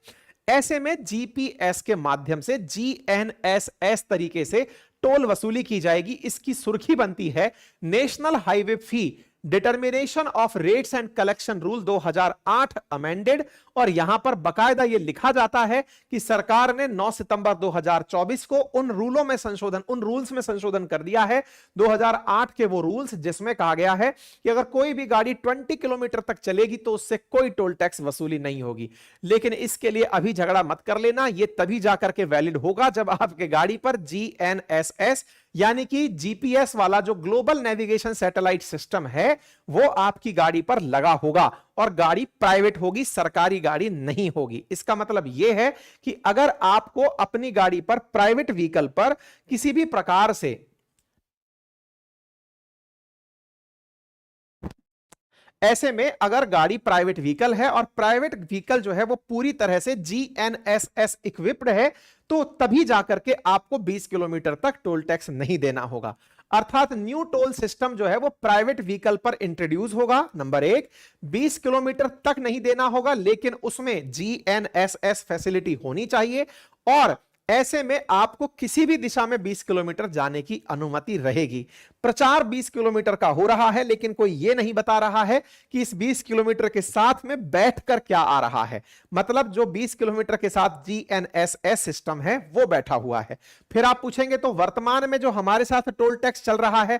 [SPEAKER 1] ऐसे में जीपीएस के माध्यम से GNSS तरीके से टोल वसूली की जाएगी। इसकी सुर्खी बनती है national highway fee determination of rates and collection rule 2008 amended. और यहां पर बकायदा यह लिखा जाता है कि सरकार ने 9 सितंबर 2024 को उन रूल्स में संशोधन कर दिया है। 2008 के वो रूल्स जिसमें कहा गया है कि अगर कोई भी गाड़ी 20 किलोमीटर तक चलेगी तो उससे कोई टोल टैक्स वसूली नहीं होगी। लेकिन इसके लिए अभी झगड़ा मत कर लेना, यह तभी जाकर के वैलिड होगा जब आपके गाड़ी पर GNSS यानी कि जीपीएस वाला जो ग्लोबल नेविगेशन सैटेलाइट सिस्टम है वो आपकी गाड़ी पर लगा होगा और गाड़ी प्राइवेट होगी, सरकारी गाड़ी नहीं होगी। इसका मतलब यह है कि अगर आपको अपनी गाड़ी पर, प्राइवेट व्हीकल पर किसी भी प्रकार से ऐसे में अगर गाड़ी प्राइवेट व्हीकल है और प्राइवेट व्हीकल जो है वो पूरी तरह से GNSS इक्विप्ड है तो तभी जाकर के आपको 20 किलोमीटर तक टोल टैक्स नहीं देना होगा। अर्थात न्यू टोल सिस्टम जो है वो प्राइवेट व्हीकल पर इंट्रोड्यूस होगा। नंबर 1, 20 किलोमीटर तक नहीं देना होगा, लेकिन उसमें GNSS फैसिलिटी होनी चाहिए और ऐसे में आपको किसी भी दिशा में 20 किलोमीटर जाने की अनुमति रहेगी। प्रचार 20 किलोमीटर का हो रहा है, लेकिन कोई यह नहीं बता रहा है कि इस 20 किलोमीटर के साथ में बैठकर क्या आ रहा है। मतलब जो 20 किलोमीटर के साथ GNSS सिस्टम है वो बैठा हुआ है। फिर आप पूछेंगे तो वर्तमान में जो हमारे साथ टोल टैक्स चल रहा है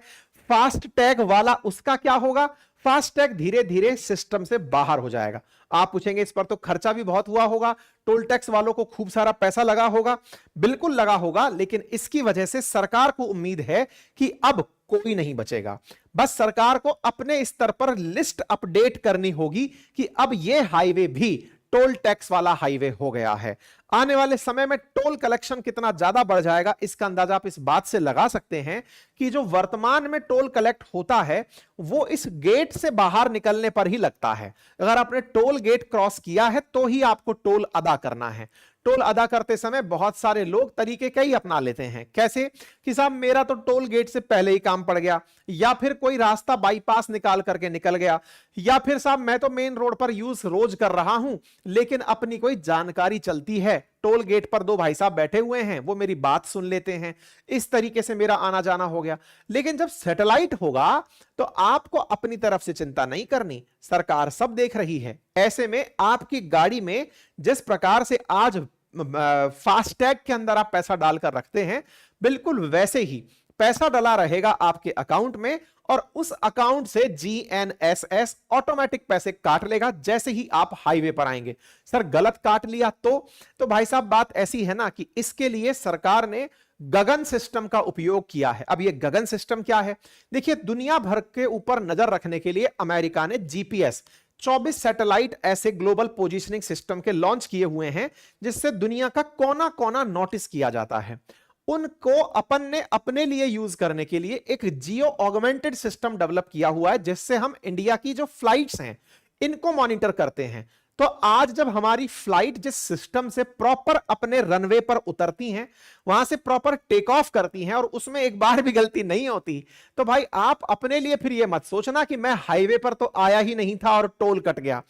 [SPEAKER 1] फास्ट टैग वाला, उसका क्या होगा? फास्ट टैग धीरे धीरे सिस्टम से बाहर हो जाएगा। आप पूछेंगे इस पर तो खर्चा भी बहुत हुआ होगा, टोल टैक्स वालों को खूब सारा पैसा लगा होगा। बिल्कुल लगा होगा, लेकिन इसकी वजह से सरकार को उम्मीद है कि अब कोई नहीं बचेगा। बस सरकार को अपने स्तर पर लिस्ट अपडेट करनी होगी कि अब यह हाईवे भी टोल टैक्स वाला हाईवे हो गया है। आने वाले समय में टोल कलेक्शन कितना ज्यादा बढ़ जाएगा इसका अंदाजा आप इस बात से लगा सकते हैं कि जो वर्तमान में टोल कलेक्ट होता है वो इस गेट से बाहर निकलने पर ही लगता है। अगर आपने टोल गेट क्रॉस किया है तो ही आपको टोल अदा करना है। टोल अदा करते समय बहुत सारे लोग तरीके कई अपना लेते हैं। कैसे कि साहब मेरा तो टोल गेट से पहले ही काम पड़ गया, या फिर कोई रास्ता बाईपास निकाल करके निकल गया, या फिर साहब मैं तो मेन रोड पर यूज रोज कर रहा हूं, लेकिन अपनी कोई जानकारी चलती है, टोल गेट पर दो भाई साहब बैठे हुए हैं, वो मेरी बात सुन लेते हैं, इस तरीके से मेरा आना जाना हो गया। लेकिन जब सैटेलाइट होगा तो आपको अपनी तरफ से चिंता नहीं करनी, सरकार सब देख रही है। ऐसे में आपकी गाड़ी में जिस प्रकार से आज फास्टैग के अंदर आप पैसा डालकर रखते हैं, बिल्कुल वैसे ही पैसा डला रहेगा आपके अकाउंट में, और उस अकाउंट से GNSS ऑटोमेटिक पैसे काट लेगा जैसे ही आप हाईवे पर आएंगे। सर गलत काट लिया तो भाई साहब बात ऐसी है ना कि इसके लिए सरकार ने गगन सिस्टम का उपयोग किया है। अब ये गगन सिस्टम क्या है? देखिए, दुनिया भर के ऊपर नजर रखने के लिए अमेरिका ने GPS 24 सैटेलाइट ऐसे ग्लोबल पोजीशनिंग सिस्टम के लॉन्च किए हुए हैं जिससे दुनिया का कोना कोना नोटिस किया जाता है। उनको अपन ने अपने लिए यूज करने के लिए एक जियो ऑगमेंटेड सिस्टम डेवलप किया हुआ है जिससे हम इंडिया की जो फ्लाइट्स हैं इनको मॉनिटर करते हैं। तो आज जब हमारी फ्लाइट जिस सिस्टम से प्रॉपर अपने रनवे पर उतरती हैं, वहां से प्रॉपर टेक ऑफ करती हैं और उसमें एक बार भी गलती नहीं होती, तो भाई आप अपने लिए फिर यह मत सोचना कि मैं हाईवे पर तो आया ही नहीं था और टोल कट गया।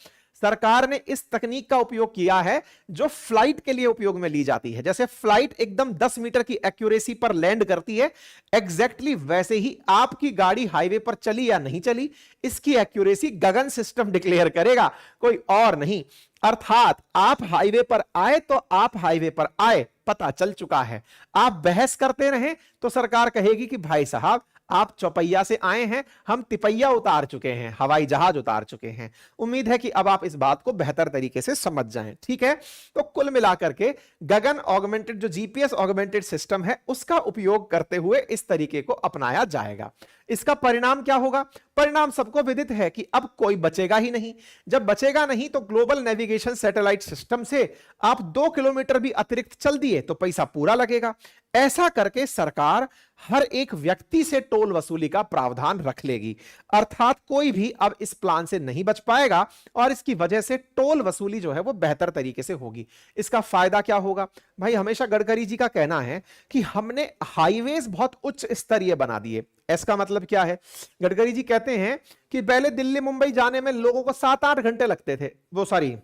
[SPEAKER 1] सरकार ने इस तकनीक का उपयोग किया है जो फ्लाइट के लिए उपयोग में ली जाती है। जैसे फ्लाइट एकदम 10 मीटर की एक्यूरेसी पर लैंड करती है, एग्जैक्टली वैसे ही आपकी गाड़ी हाईवे पर चली या नहीं चली इसकी एक्यूरेसी गगन सिस्टम डिक्लेयर करेगा, कोई और नहीं। अर्थात आप हाईवे पर आए तो आप हाईवे पर आए, पता चल चुका है। आप बहस करते रहें तो सरकार कहेगी कि भाई साहब आप चौपैया से आए हैं, हम तिपैया उतार चुके हैं, हवाई जहाज उतार चुके हैं। उम्मीद है कि अब आप इस बात को बेहतर तरीके से समझ जाएं। ठीक है, तो कुल मिलाकर के गगन ऑगमेंटेड जो GPS ऑगमेंटेड सिस्टम है उसका उपयोग करते हुए इस तरीके को अपनाया जाएगा। इसका परिणाम क्या होगा? परिणाम सबको विदित है कि अब कोई बचेगा ही नहीं। जब बचेगा नहीं तो ग्लोबल नेविगेशन सैटेलाइट सिस्टम से आप 2 किलोमीटर भी अतिरिक्त चल दिए तो पैसा पूरा लगेगा। ऐसा करके सरकार हर एक व्यक्ति से टोल वसूली का प्रावधान रख लेगी। अर्थात कोई भी अब इस प्लान से नहीं बच पाएगा और इसकी वजह से टोल वसूली जो है वो बेहतर तरीके से होगी। इसका फायदा क्या होगा? भाई हमेशा गडकरी जी का कहना है कि हमने हाईवेज बहुत उच्च स्तरीय बना दिए। इसका मतलब क्या है? गडकरी जी कहते हैं कि पहले दिल्ली मुंबई जाने में लोगों को 7-8 घंटे लगते थे, वो सॉरी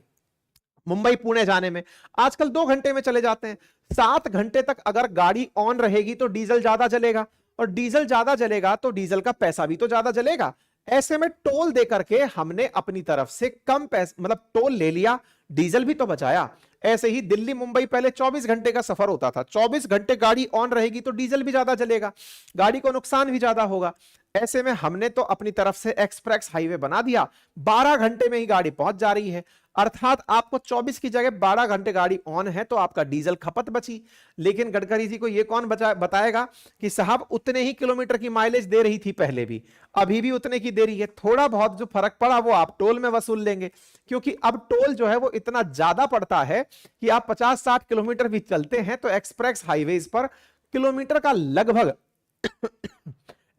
[SPEAKER 1] मुंबई पुणे जाने में, आजकल 2 घंटे में चले जाते हैं। 7 घंटे तक अगर गाड़ी ऑन रहेगी तो डीजल ज्यादा जलेगा, और डीजल ज्यादा जलेगा तो डीजल का पैसा भी तो ज्यादा जलेगा। ऐसे में टोल दे करके हमने अपनी तरफ से कम पैसे मतलब टोल ले लिया, डीजल भी तो बचाया। ऐसे ही दिल्ली मुंबई पहले 24 घंटे का सफर होता था, 24 घंटे गाड़ी ऑन रहेगी तो डीजल भी ज्यादा जलेगा, गाड़ी को नुकसान भी ज्यादा होगा। ऐसे में हमने तो अपनी तरफ से एक्सप्रेस हाईवे बना दिया, 12 घंटे में ही गाड़ी पहुंच जा रही है। अर्थात आपको 24 की जगह 12 घंटे गाड़ी ऑन है तो आपका डीजल खपत बची। लेकिन गडकरी जी को यह कौन बताएगा कि साहब उतने ही किलोमीटर की माइलेज दे रही थी पहले भी, अभी भी उतने की दे रही है, थोड़ा बहुत जो फर्क पड़ा वो आप टोल में वसूल लेंगे। क्योंकि अब टोल जो है वो इतना ज्यादा पड़ता है कि आप 50-60 किलोमीटर भी चलते हैं तो एक्सप्रेस हाईवेज पर किलोमीटर का लगभग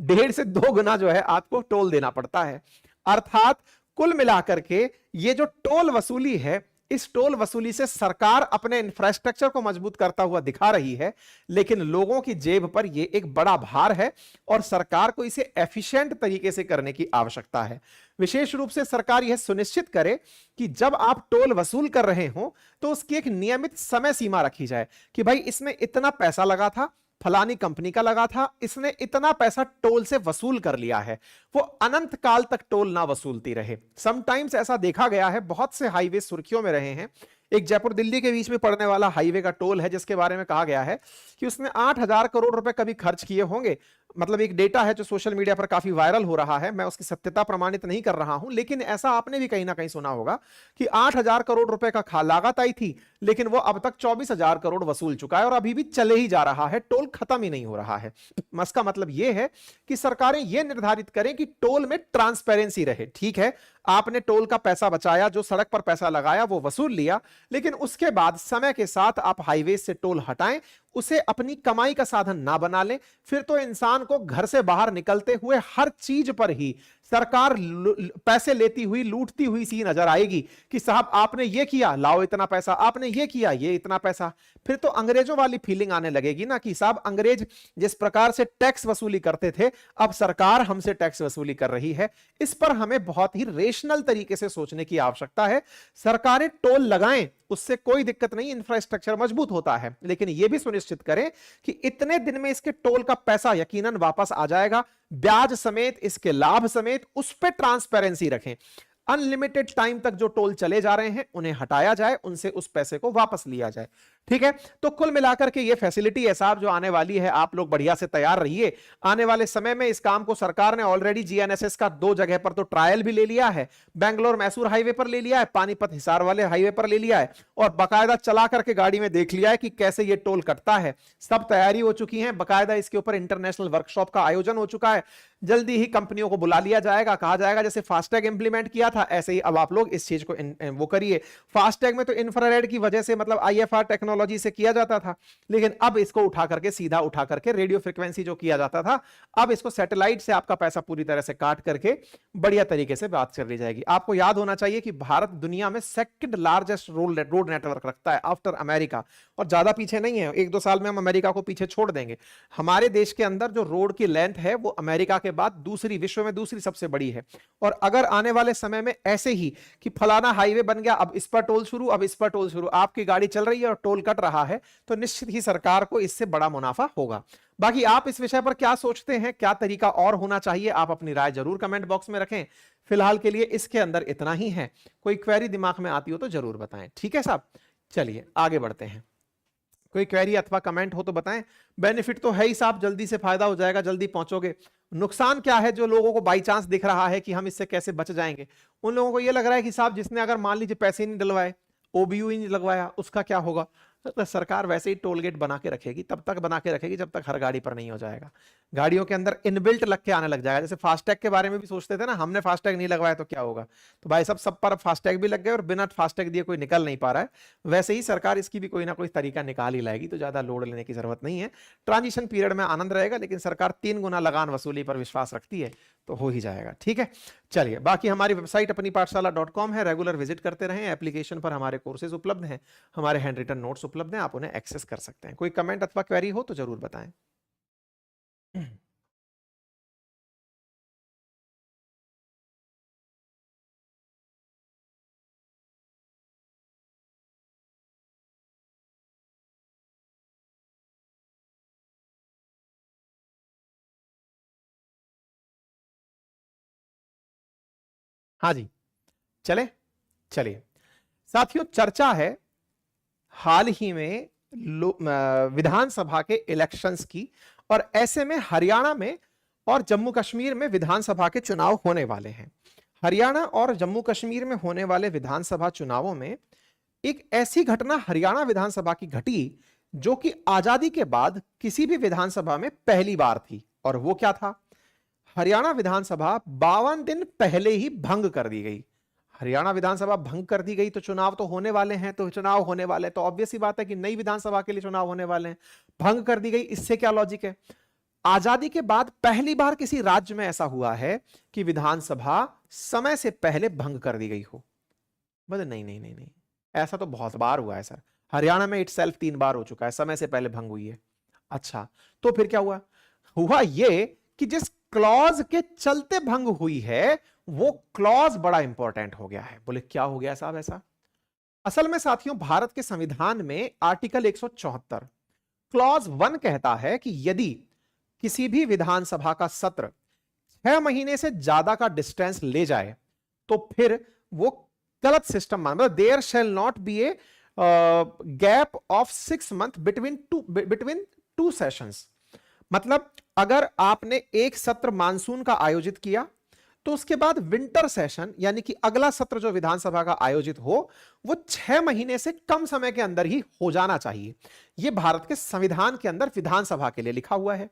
[SPEAKER 1] 1.5 से 2 गुना जो है आपको टोल देना पड़ता है। अर्थात कुल मिलाकर के ये जो टोल वसूली है इस टोल वसूली से सरकार अपने इंफ्रास्ट्रक्चर को मजबूत करता हुआ दिखा रही है, लेकिन लोगों की जेब पर यह एक बड़ा भार है और सरकार को इसे एफिशिएंट तरीके से करने की आवश्यकता है। विशेष रूप से सरकार यह सुनिश्चित करे कि जब आप टोल वसूल कर रहे हो तो उसकी एक नियमित समय सीमा रखी जाए कि भाई इसमें इतना पैसा लगा था, फलानी कंपनी का लगा था, इसने इतना पैसा टोल से वसूल कर लिया है, वो अनंत काल तक टोल ना वसूलती रहे। समटाइम्स ऐसा देखा गया है, बहुत से हाईवे सुर्खियों में रहे हैं। एक जयपुर दिल्ली के बीच में पड़ने वाला हाईवे का टोल है जिसके बारे में कहा गया है कि उसने 8,000 करोड़ रुपए कभी खर्च किए होंगे। मतलब एक डेटा है जो सोशल मीडिया पर काफी वायरल हो रहा है, मैं उसकी सत्यता प्रमाणित नहीं कर रहा हूं, लेकिन ऐसा आपने भी कहीं ना कहीं सुना होगा कि 8,000 करोड़ रुपए का लागत आई थी, लेकिन वो अब तक 24,000 करोड़ वसूल चुका है और अभी भी चले ही जा रहा है, टोल खत्म ही नहीं हो रहा है। इसका मतलब यह है कि सरकारें यह निर्धारित करें कि टोल में ट्रांसपेरेंसी रहे। ठीक है, आपने टोल का पैसा बचाया, जो सड़क पर पैसा लगाया वो वसूल लिया, लेकिन उसके बाद समय के साथ आप हाईवे से टोल हटाएं, उसे अपनी कमाई का साधन ना बना लें। फिर तो इंसान को घर से बाहर निकलते हुए हर चीज पर ही सरकार पैसे लेती हुई, लूटती हुई सी नजर आएगी कि साहब आपने ये किया, लाओ इतना पैसा, आपने ये किया, ये इतना पैसा। फिर तो अंग्रेजों वाली फीलिंग आने लगेगी ना कि साहब अंग्रेज जिस प्रकार से टैक्स वसूली करते थे, अब सरकार हमसे टैक्स वसूली कर रही है। इस पर हमें बहुत ही रेशनल तरीके से सोचने की आवश्यकता है। सरकारें टोल लगाएं, उससे कोई दिक्कत नहीं, इंफ्रास्ट्रक्चर मजबूत होता है, लेकिन यह भी सुनिश्चित करें कि इतने दिन में इसके टोल का पैसा यकीनन वापस आ जाएगा, ब्याज समेत, इसके लाभ समेत, उस पर ट्रांसपेरेंसी रखें। अनलिमिटेड टाइम तक जो टोल चले जा रहे हैं उन्हें हटाया जाए, उनसे उस पैसे को वापस लिया जाए। ठीक है, तो कुल मिलाकर के ये फैसिलिटी है साहब जो आने वाली है, आप लोग बढ़िया से तैयार रहिए। आने वाले समय में इस काम को सरकार ने ऑलरेडी जीएनएसएस का 2 जगह पर तो ट्रायल भी ले लिया है, बेंगलोर मैसूर हाईवे पर ले लिया है, पानीपत हिसार वाले हाईवे पर ले लिया है, और बाकायदा चला करके गाड़ी में देख लिया है कि कैसे ये टोल कटता है। सब तैयारी हो चुकी है, बाकायदा इसके ऊपर इंटरनेशनल वर्कशॉप का आयोजन हो चुका है। जल्दी ही कंपनियों को बुला लिया जाएगा, कहा जाएगा जैसे फास्टैग इंप्लीमेंट किया था ऐसे ही अब आप लोग इस चीज को वो करिए। फास्टैग में तो इंफ्रारेड की वजह से, मतलब आईएफआर टेक्नोलॉजी से किया जाता था, लेकिन अब इसको उठा करके, सीधा उठा करके रेडियो फ्रीक्वेंसी जो किया जाता था, अब इसको सैटेलाइट से आपका पैसा पूरी तरह से काट करके बढ़िया तरीके से बात कर ली जाएगी। आपको याद होना चाहिए कि भारत दुनिया में सेकंड लार्जेस्ट रोड नेटवर्क रखता है आफ्टर अमेरिका, और ज्यादा पीछे नहीं है। 1-2 साल में हम अमेरिका को पीछे छोड़ देंगे। हमारे देश के अंदर जो रोड की लेंथ है वो अमेरिका के बाद दूसरी, विश्व में दूसरी सबसे बड़ी है। और अगर आने वाले समय में ऐसे ही कि फलाना हाईवे बन गया, अब इस पर टोल शुरू, अब इस पर टोल शुरू, आपकी गाड़ी चल रही है और टोल कट रहा है, तो निश्चित ही सरकार को इससे बड़ा मुनाफा होगा। बाकी आप इस विषय पर क्या सोचते हैं, क्या तरीका और होना चाहिए, आप अपनी राय जरूर कमेंट बॉक्स में रखें। फिलहाल के लिए इसके अंदर इतना ही है, कोई क्वेरी दिमाग में आती हो तो जरूर बताएं। ठीक है साहब, चलिए आगे बढ़ते हैं। कोई क्वेरी अथवा कमेंट हो तो बताएं। बेनिफिट तो है ही साहब, जल्दी से फायदा हो जाएगा, जल्दी पहुंचोगे। नुकसान क्या है जो लोगों को बाई चांस दिख रहा है कि हम इससे कैसे बच जाएंगे? उन लोगों को यह लग रहा है कि साहब जिसने अगर मान लीजिए पैसे नहीं डलवाए, ओबीयू ही नहीं लगवाया, उसका क्या होगा? तो सरकार वैसे ही टोल गेट बना के रखेगी, तब तक बना के रखेगी जब तक हर गाड़ी पर नहीं हो जाएगा। गाड़ियों के अंदर इनबिल्ट लग के आने लग जाएगा। जैसे फास्टैग के बारे में भी सोचते थे ना, हमने फास्टैग नहीं लगवाया तो क्या होगा, तो भाई सब पर फास्टैग भी लग गए और बिना फास्टैग दिए कोई निकल नहीं पा रहा है। वैसे ही सरकार इसकी भी कोई ना कोई तरीका निकाल ही लाएगी, तो ज्यादा लोड लेने की जरूरत नहीं है। ट्रांजिशन पीरियड में आनंद रहेगा, लेकिन सरकार 3 गुना लगान वसूली पर विश्वास रखती है, तो हो ही जाएगा। ठीक है, चलिए बाकी हमारी वेबसाइट अपनी पाठशाला.com है, रेगुलर विजिट करते रहें। एप्लीकेशन पर हमारे कोर्सेज उपलब्ध हैं, हमारे हैंड रिटन नोट्स उपलब्ध हैं, आप उन्हें एक्सेस कर सकते हैं। कोई कमेंट अथवा क्वेरी हो तो जरूर बताएं। हाँ जी, चलिए साथियों, चर्चा है हाल ही में विधानसभा के इलेक्शंस की, और ऐसे में हरियाणा में और जम्मू कश्मीर में विधानसभा के चुनाव होने वाले हैं। हरियाणा और जम्मू कश्मीर में होने वाले विधानसभा चुनावों में एक ऐसी घटना हरियाणा विधानसभा की घटी जो कि आजादी के बाद किसी भी विधानसभा में पहली बार थी। और वो क्या था? हरियाणा विधानसभा 52 दिन पहले ही भंग कर दी गई। हरियाणा विधानसभा भंग कर दी गई तो चुनाव तो होने वाले हैं, तो चुनाव होने वाले तो ऑब्वियस ही बात है कि नई विधानसभा के लिए चुनाव होने वाले हैं। भंग कर दी गई, इससे क्या लॉजिक है? आजादी के बाद पहली बार किसी राज्य में ऐसा हुआ है कि विधानसभा समय से पहले भंग कर दी गई हो। मतलब नहीं, ऐसा तो बहुत बार हुआ है सर, हरियाणा में इटसेल्फ 3 बार हो चुका है, समय से पहले भंग हुई है। अच्छा, तो फिर क्या हुआ? हुआ ये कि जिस क्लॉज के चलते भंग हुई है वो क्लॉज बड़ा इंपॉर्टेंट हो गया है। बोले क्या हो गया साहब ऐसा? असल में साथियों, भारत के संविधान में आर्टिकल 174 क्लॉज 1 कहता है कि यदि किसी भी विधानसभा का सत्र 6 महीने से ज्यादा का डिस्टेंस ले जाए तो फिर वो गलत सिस्टम मान, मतलब there shall not be a gap of 6 month between two sessions. मतलब अगर आपने एक सत्र मानसून का आयोजित किया तो उसके बाद विंटर सेशन यानी कि अगला सत्र जो विधानसभा का आयोजित हो वो 6 महीने से कम समय के अंदर ही हो जाना चाहिए। यह भारत के संविधान के अंदर विधानसभा के लिए लिखा हुआ है।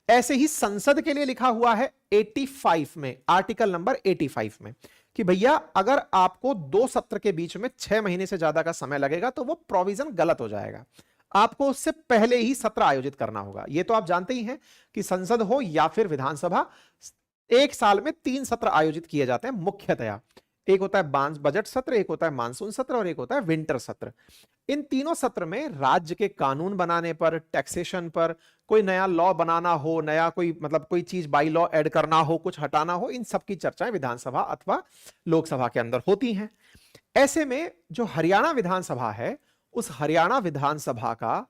[SPEAKER 1] ऐसे ही संसद के लिए लिखा हुआ है 85 में, आर्टिकल नंबर 85 में, कि भैया अगर आपको 2 सत्र के बीच में 6 महीने से ज्यादा का समय लगेगा तो वो प्रोविजन गलत हो जाएगा, आपको उससे पहले ही सत्र आयोजित करना होगा। ये तो आप जानते ही हैं कि संसद हो या फिर विधानसभा, एक साल में 3 सत्र आयोजित किए जाते हैं मुख्यतया। एक होता है बजट सत्र, एक होता है मानसून सत्र और एक होता है विंटर सत्र। इन तीनों सत्र में राज्य के कानून बनाने पर, टैक्सेशन पर, कोई नया लॉ बनाना हो, नया कोई मतलब कोई चीज बाई लॉ ऐड करना हो, कुछ हटाना हो, इन सब की चर्चाएं विधानसभा अथवा लोकसभा के अंदर होती हैं। ऐसे में जो हरियाणा विधानसभा है, उस हरियाणा विधानसभा का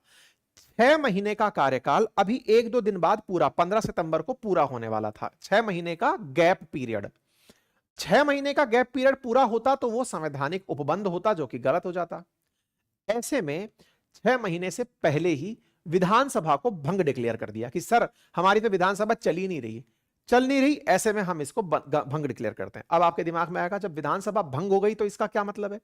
[SPEAKER 1] 6 महीने का कार्यकाल अभी 1-2 दिन बाद पूरा 15 सितंबर को पूरा होने वाला था। 6 महीने का गैप पीरियड, 6 महीने का गैप पीरियड पूरा होता तो वो संवैधानिक उपबंध होता, जो कि गलत हो जाता। ऐसे में 6 महीने से पहले ही विधानसभा को भंग डिक्लेयर कर दिया कि सर हमारी तो विधानसभा चल नहीं रही, ऐसे में हम इसको भंग डिक्लेयर करते हैं। अब आपके दिमाग में आएगा जब विधानसभा भंग हो गई तो इसका क्या मतलब है?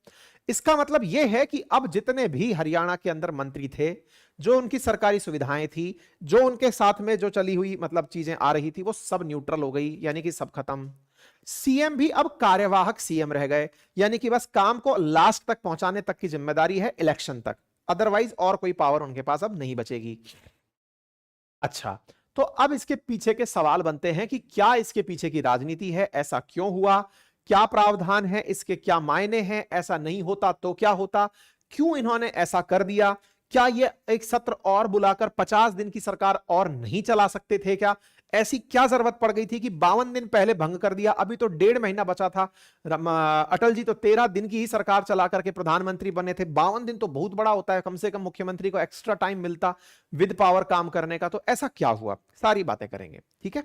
[SPEAKER 1] इसका मतलब यह है कि अब जितने भी हरियाणा के अंदर मंत्री थे, जो उनकी सरकारी सुविधाएं थी, जो उनके साथ में जो चली हुई मतलब चीजें आ रही थी, वो सब न्यूट्रल हो गई, यानी कि सब खत्म। सीएम भी अब कार्यवाहक सीएम रह गए, यानी कि बस काम को लास्ट तक पहुंचाने तक की जिम्मेदारी है, इलेक्शन तक, अदरवाइज और कोई पावर उनके पास अब नहीं बचेगी। अच्छा, तो अब इसके पीछे के सवाल बनते हैं कि क्या इसके पीछे की राजनीति है, ऐसा क्यों हुआ, क्या प्रावधान है, इसके क्या मायने हैं, ऐसा नहीं होता तो क्या होता, क्यों इन्होंने ऐसा कर दिया, क्या ये एक सत्र और बुलाकर 50 दिन की सरकार और नहीं चला सकते थे क्या? ऐसी क्या जरूरत पड़ गई थी कि 52 दिन पहले भंग कर दिया? अभी तो 1.5 महीना बचा था। अटल जी तो 13 दिन की ही सरकार चला करके प्रधानमंत्री बने थे। 52 दिन तो बहुत बड़ा होता है, कम से कम मुख्यमंत्री को एक्स्ट्रा टाइम मिलता विद पावर काम करने का। तो ऐसा क्या हुआ, सारी बातें करेंगे, ठीक है।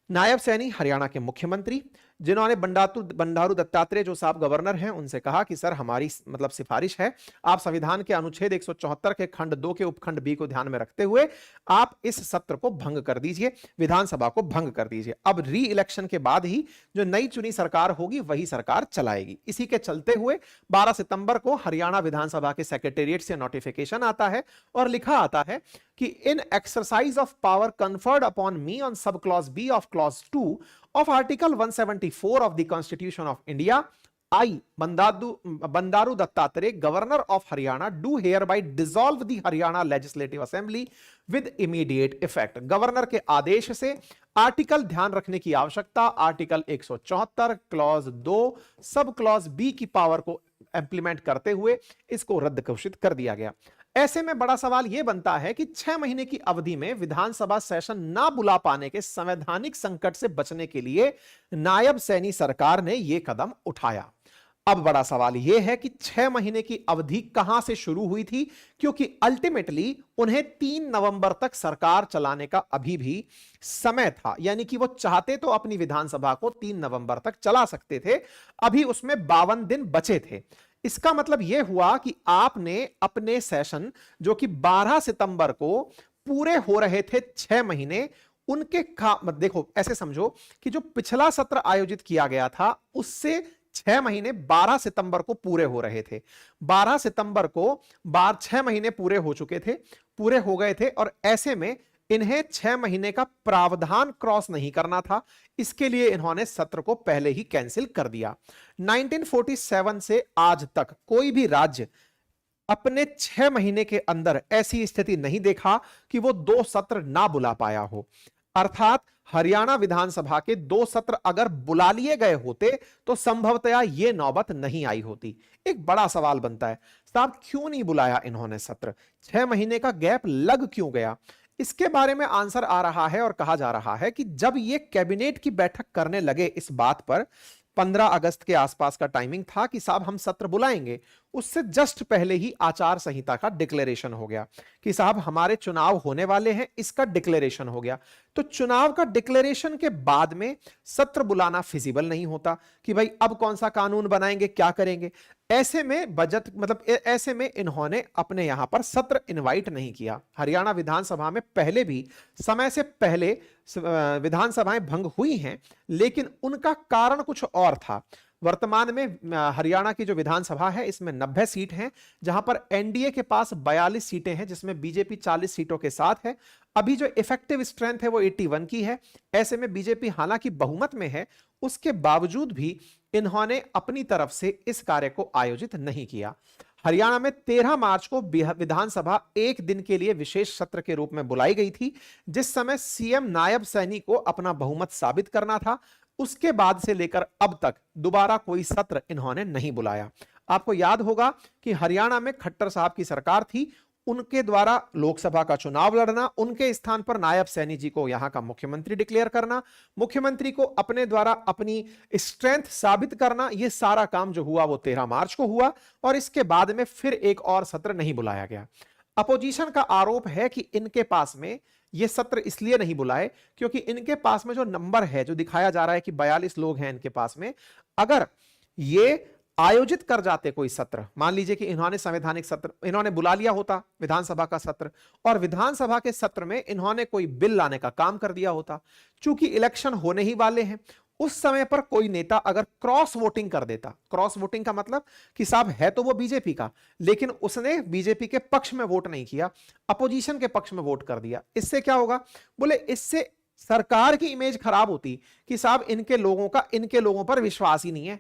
[SPEAKER 1] नायब सैनी हरियाणा के मुख्यमंत्री, जिन्होंने बंडारू दत्तात्रेय जो साहब गवर्नर हैं, उनसे कहा कि सर हमारी मतलब सिफारिश है, आप संविधान के अनुच्छेद 174 के खंड 2 के उपखंड बी को ध्यान में रखते हुए आप इस सत्र को भंग कर दीजिए, विधानसभा को भंग कर दीजिए। अब री इलेक्शन के बाद ही जो नई चुनी सरकार होगी वही सरकार चलाएगी। इसी के चलते हुए 12 सितंबर को हरियाणा विधानसभा के सेक्रेटेरिएट से नोटिफिकेशन आता है और लिखा आता है कि in exercise of power conferred upon me on sub clause B of clause 2 of Article 174 of the Constitution of India, I, Bandaru Dattatreya, Governor of Haryana, do hereby dissolve the Haryana Legislative Assembly with immediate effect. Governor के आदेश से आर्टिकल ध्यान रखने की आवश्यकता, आर्टिकल 174 क्लॉज 2 सब क्लॉज बी की पावर को इंप्लीमेंट करते हुए इसको रद्द घोषित कर दिया गया। ऐसे में बड़ा सवाल यह बनता है कि 6 महीने की अवधि में विधानसभा सेशन ना बुला पाने के संवैधानिक संकट से बचने के लिए नायब सैनी सरकार ने यह कदम उठाया। अब बड़ा सवाल यह है कि 6 महीने की अवधि कहां से शुरू हुई थी, क्योंकि अल्टीमेटली उन्हें 3 नवंबर तक सरकार चलाने का अभी भी समय था, यानी कि वो चाहते तो अपनी विधानसभा को 3 नवंबर तक चला सकते थे, अभी उसमें 52 दिन बचे थे। इसका मतलब यह हुआ कि आपने अपने सेशन जो कि 12 सितंबर को पूरे हो रहे थे 6 महीने, उनके देखो ऐसे समझो कि जो पिछला सत्र आयोजित किया गया था उससे 6 महीने 12 सितंबर को पूरे हो रहे थे। 12 सितंबर को 6 महीने पूरे हो चुके थे, पूरे हो गए थे, और ऐसे में इन्हें 6 महीने का प्रावधान क्रॉस नहीं करना था, इसके लिए इन्होंने सत्र को पहले ही कैंसिल कर दिया। 1947 से आज तक कोई भी राज्य अपने 6 महीने के अंदर ऐसी स्थिति नहीं देखा कि वो 2 सत्र ना बुला पाया हो। अर्थात हरियाणा विधानसभा के 2 सत्र अगर बुला लिए गए होते तो संभवतया यह नौबत नहीं आई होती। एक बड़ा सवाल बनता है, साहब क्यों नहीं बुलाया इन्होंने सत्र, 6 महीने का गैप लग क्यों गया? इसके बारे में आंसर आ रहा है और कहा जा रहा है कि जब ये कैबिनेट की बैठक करने लगे इस बात पर, 15 अगस्त के आसपास का टाइमिंग था कि साहब हम सत्र बुलाएंगे, उससे जस्ट पहले ही आचार संहिता का डिक्लेरेशन हो गया कि साहब हमारे चुनाव होने वाले हैं, इसका डिक्लेरेशन हो गया। तो चुनाव का डिक्लेरेशन के बाद में सत्र बुलाना फिजिबल नहीं होता कि भाई अब कौन सा कानून बनाएंगे, क्या करेंगे। ऐसे में बजट मतलब ऐसे में इन्होंने अपने यहां पर सत्र इनवाइट नहीं किया। हरियाणा विधानसभा में पहले भी समय से पहले विधानसभाएं भंग हुई हैं, लेकिन उनका कारण कुछ और था। वर्तमान में हरियाणा की जो विधानसभा है इसमें 90 सीट हैं, जहां पर एनडीए के पास 42 सीटें हैं, जिसमें बीजेपी 40 सीटों के साथ है। अभी जो इफेक्टिव स्ट्रेंथ है वो 81 की है। ऐसे में बीजेपी हालांकि बहुमत में है, उसके बावजूद भी इन्होंने अपनी तरफ से इस कार्य को आयोजित नहीं किया। हरियाणा में 13 मार्च को विधानसभा एक दिन के लिए विशेष सत्र के रूप में बुलाई गई थी, जिस समय सीएम नायब सैनी को अपना बहुमत साबित करना था। उसके बाद से लेकर अब तक दोबारा कोई सत्र इन्होंने नहीं बुलाया। आपको याद होगा कि हरियाणा में खट्टर साहब की सरकार थी, उनके द्वारा लोकसभा का चुनाव लड़ना, उनके स्थान पर नायब सैनी जी को यहां का मुख्यमंत्री डिक्लेयर करना, मुख्यमंत्री को अपने द्वारा अपनी स्ट्रेंथ साबित करना, यह सारा काम जो हुआ वो 13 मार्च को हुआ और इसके बाद में फिर एक और सत्र नहीं बुलाया गया। अपोजिशन का आरोप है कि इनके पास में ये सत्र इसलिए नहीं बुलाए क्योंकि इनके पास में जो नंबर है, जो दिखाया जा रहा है कि 42 लोग हैं इनके पास में, अगर ये आयोजित कर जाते कोई सत्र, मान लीजिए कि इन्होंने संवैधानिक सत्र इन्होंने बुला लिया होता विधानसभा का सत्र, और विधानसभा के सत्र में इन्होंने कोई बिल लाने का काम कर दिया होता, चूंकि इलेक्शन होने ही वाले हैं, उस समय पर कोई नेता अगर क्रॉस वोटिंग कर देता, क्रॉस वोटिंग का मतलब कि साहब है तो वो बीजेपी का, लेकिन उसने बीजेपी के पक्ष में वोट नहीं किया, अपोजिशन के पक्ष में वोट कर दिया, इससे क्या होगा? बोले इससे सरकार की इमेज खराब होती कि साहब इनके लोगों पर विश्वास ही नहीं है।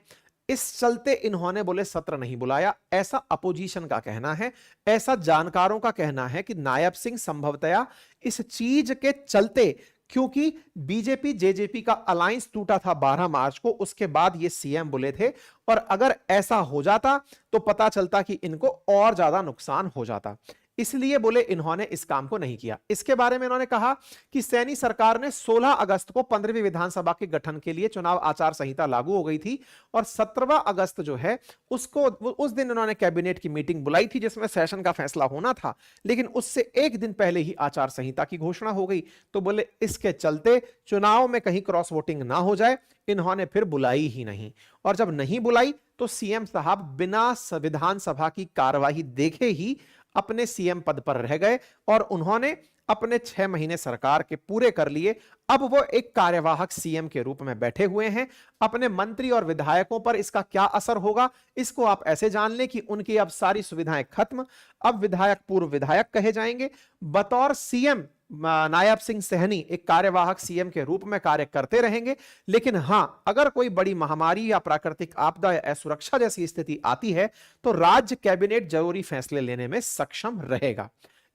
[SPEAKER 1] इस चलते इन्होंने बोले सत्र नहीं बुलाया, ऐसा अपोजिशन का कहना है। ऐसा जानकारों का कहना है कि नायब सिंह संभवतया इस चीज के चलते, क्योंकि बीजेपी जेजेपी का अलायंस टूटा था 12 मार्च को, उसके बाद ये सीएम बोले थे, और अगर ऐसा हो जाता तो पता चलता कि इनको और ज्यादा नुकसान हो जाता, इसलिए बोले इन्होंने इस काम को नहीं किया। इसके बारे में इन्होंने कहा कि सैनी सरकार ने 16 अगस्त को 15वीं विधानसभा के गठन के लिए चुनाव आचार संहिता लागू हो गई थी, और 17वां अगस्त जो है उसको उस दिन इन्होंने कैबिनेट की मीटिंग बुलाई थी जिसमें सेशन का फैसला होना था, लेकिन उससे एक दिन पहले ही आचार संहिता की घोषणा हो गई। तो बोले इसके चलते चुनाव में कहीं क्रॉस वोटिंग ना हो जाए, इन्होंने फिर बुलाई ही नहीं, और जब नहीं बुलाई तो सीएम साहब बिना विधानसभा की कार्यवाही देखे ही अपने सीएम पद पर रह गए, और उन्होंने अपने 6 महीने सरकार के पूरे कर लिए। अब वो एक कार्यवाहक सीएम के रूप में बैठे हुए हैं। अपने मंत्री और विधायकों पर इसका क्या असर होगा, इसको आप ऐसे जान लें कि उनकी अब सारी सुविधाएं खत्म, अब विधायक पूर्व विधायक कहे जाएंगे। बतौर सीएम नायब सिंह सहनी एक कार्यवाहक सीएम के रूप में कार्य करते रहेंगे, लेकिन हां, अगर कोई बड़ी महामारी या प्राकृतिक आपदा या असुरक्षा जैसी स्थिति आती है तो राज्य कैबिनेट जरूरी फैसले लेने में सक्षम रहेगा।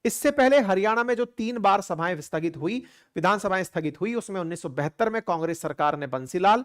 [SPEAKER 1] इससे पहले हरियाणा में जो 3 बार सभाएं स्थगित हुई, विधानसभाएं स्थगित हुई, उसमें 1972 में कांग्रेस सरकार ने बंसीलाल,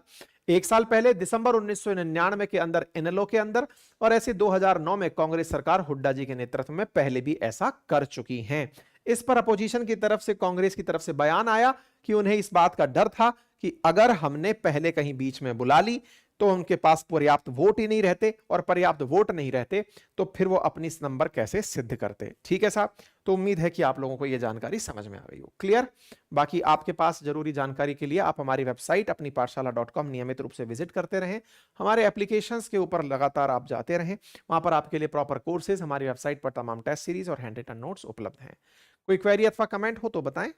[SPEAKER 1] 1 साल पहले दिसंबर 1999 के अंदर इनेलो के अंदर, और ऐसे 2009 में कांग्रेस सरकार हुड्डा जी के नेतृत्व में पहले भी ऐसा कर चुकी हैं। इस पर अपोजिशन की तरफ से, कांग्रेस की तरफ से बयान आया कि उन्हें इस बात का डर था कि अगर हमने पहले कहीं बीच में बुला ली तो उनके पास पर्याप्त वोट ही नहीं रहते, और पर्याप्त वोट नहीं रहते तो फिर वो अपनी नंबर कैसे सिद्ध करते। ठीक है साहब, तो उम्मीद है कि आप लोगों को यह जानकारी समझ में आ गई हो। क्लियर? बाकी आपके पास जरूरी जानकारी के लिए आप हमारी वेबसाइट अपनी पाठशाला.com नियमित रूप से विजिट करते रहें, हमारे एप्लीकेशंस के ऊपर लगातार आप जाते रहें, वहां पर आपके लिए प्रॉपर कोर्सेज, हमारी वेबसाइट पर तमाम टेस्ट सीरीज और हैंड रिटन नोट्स उपलब्ध हैं। कोई क्वेरी अथवा कमेंट हो तो बताएं।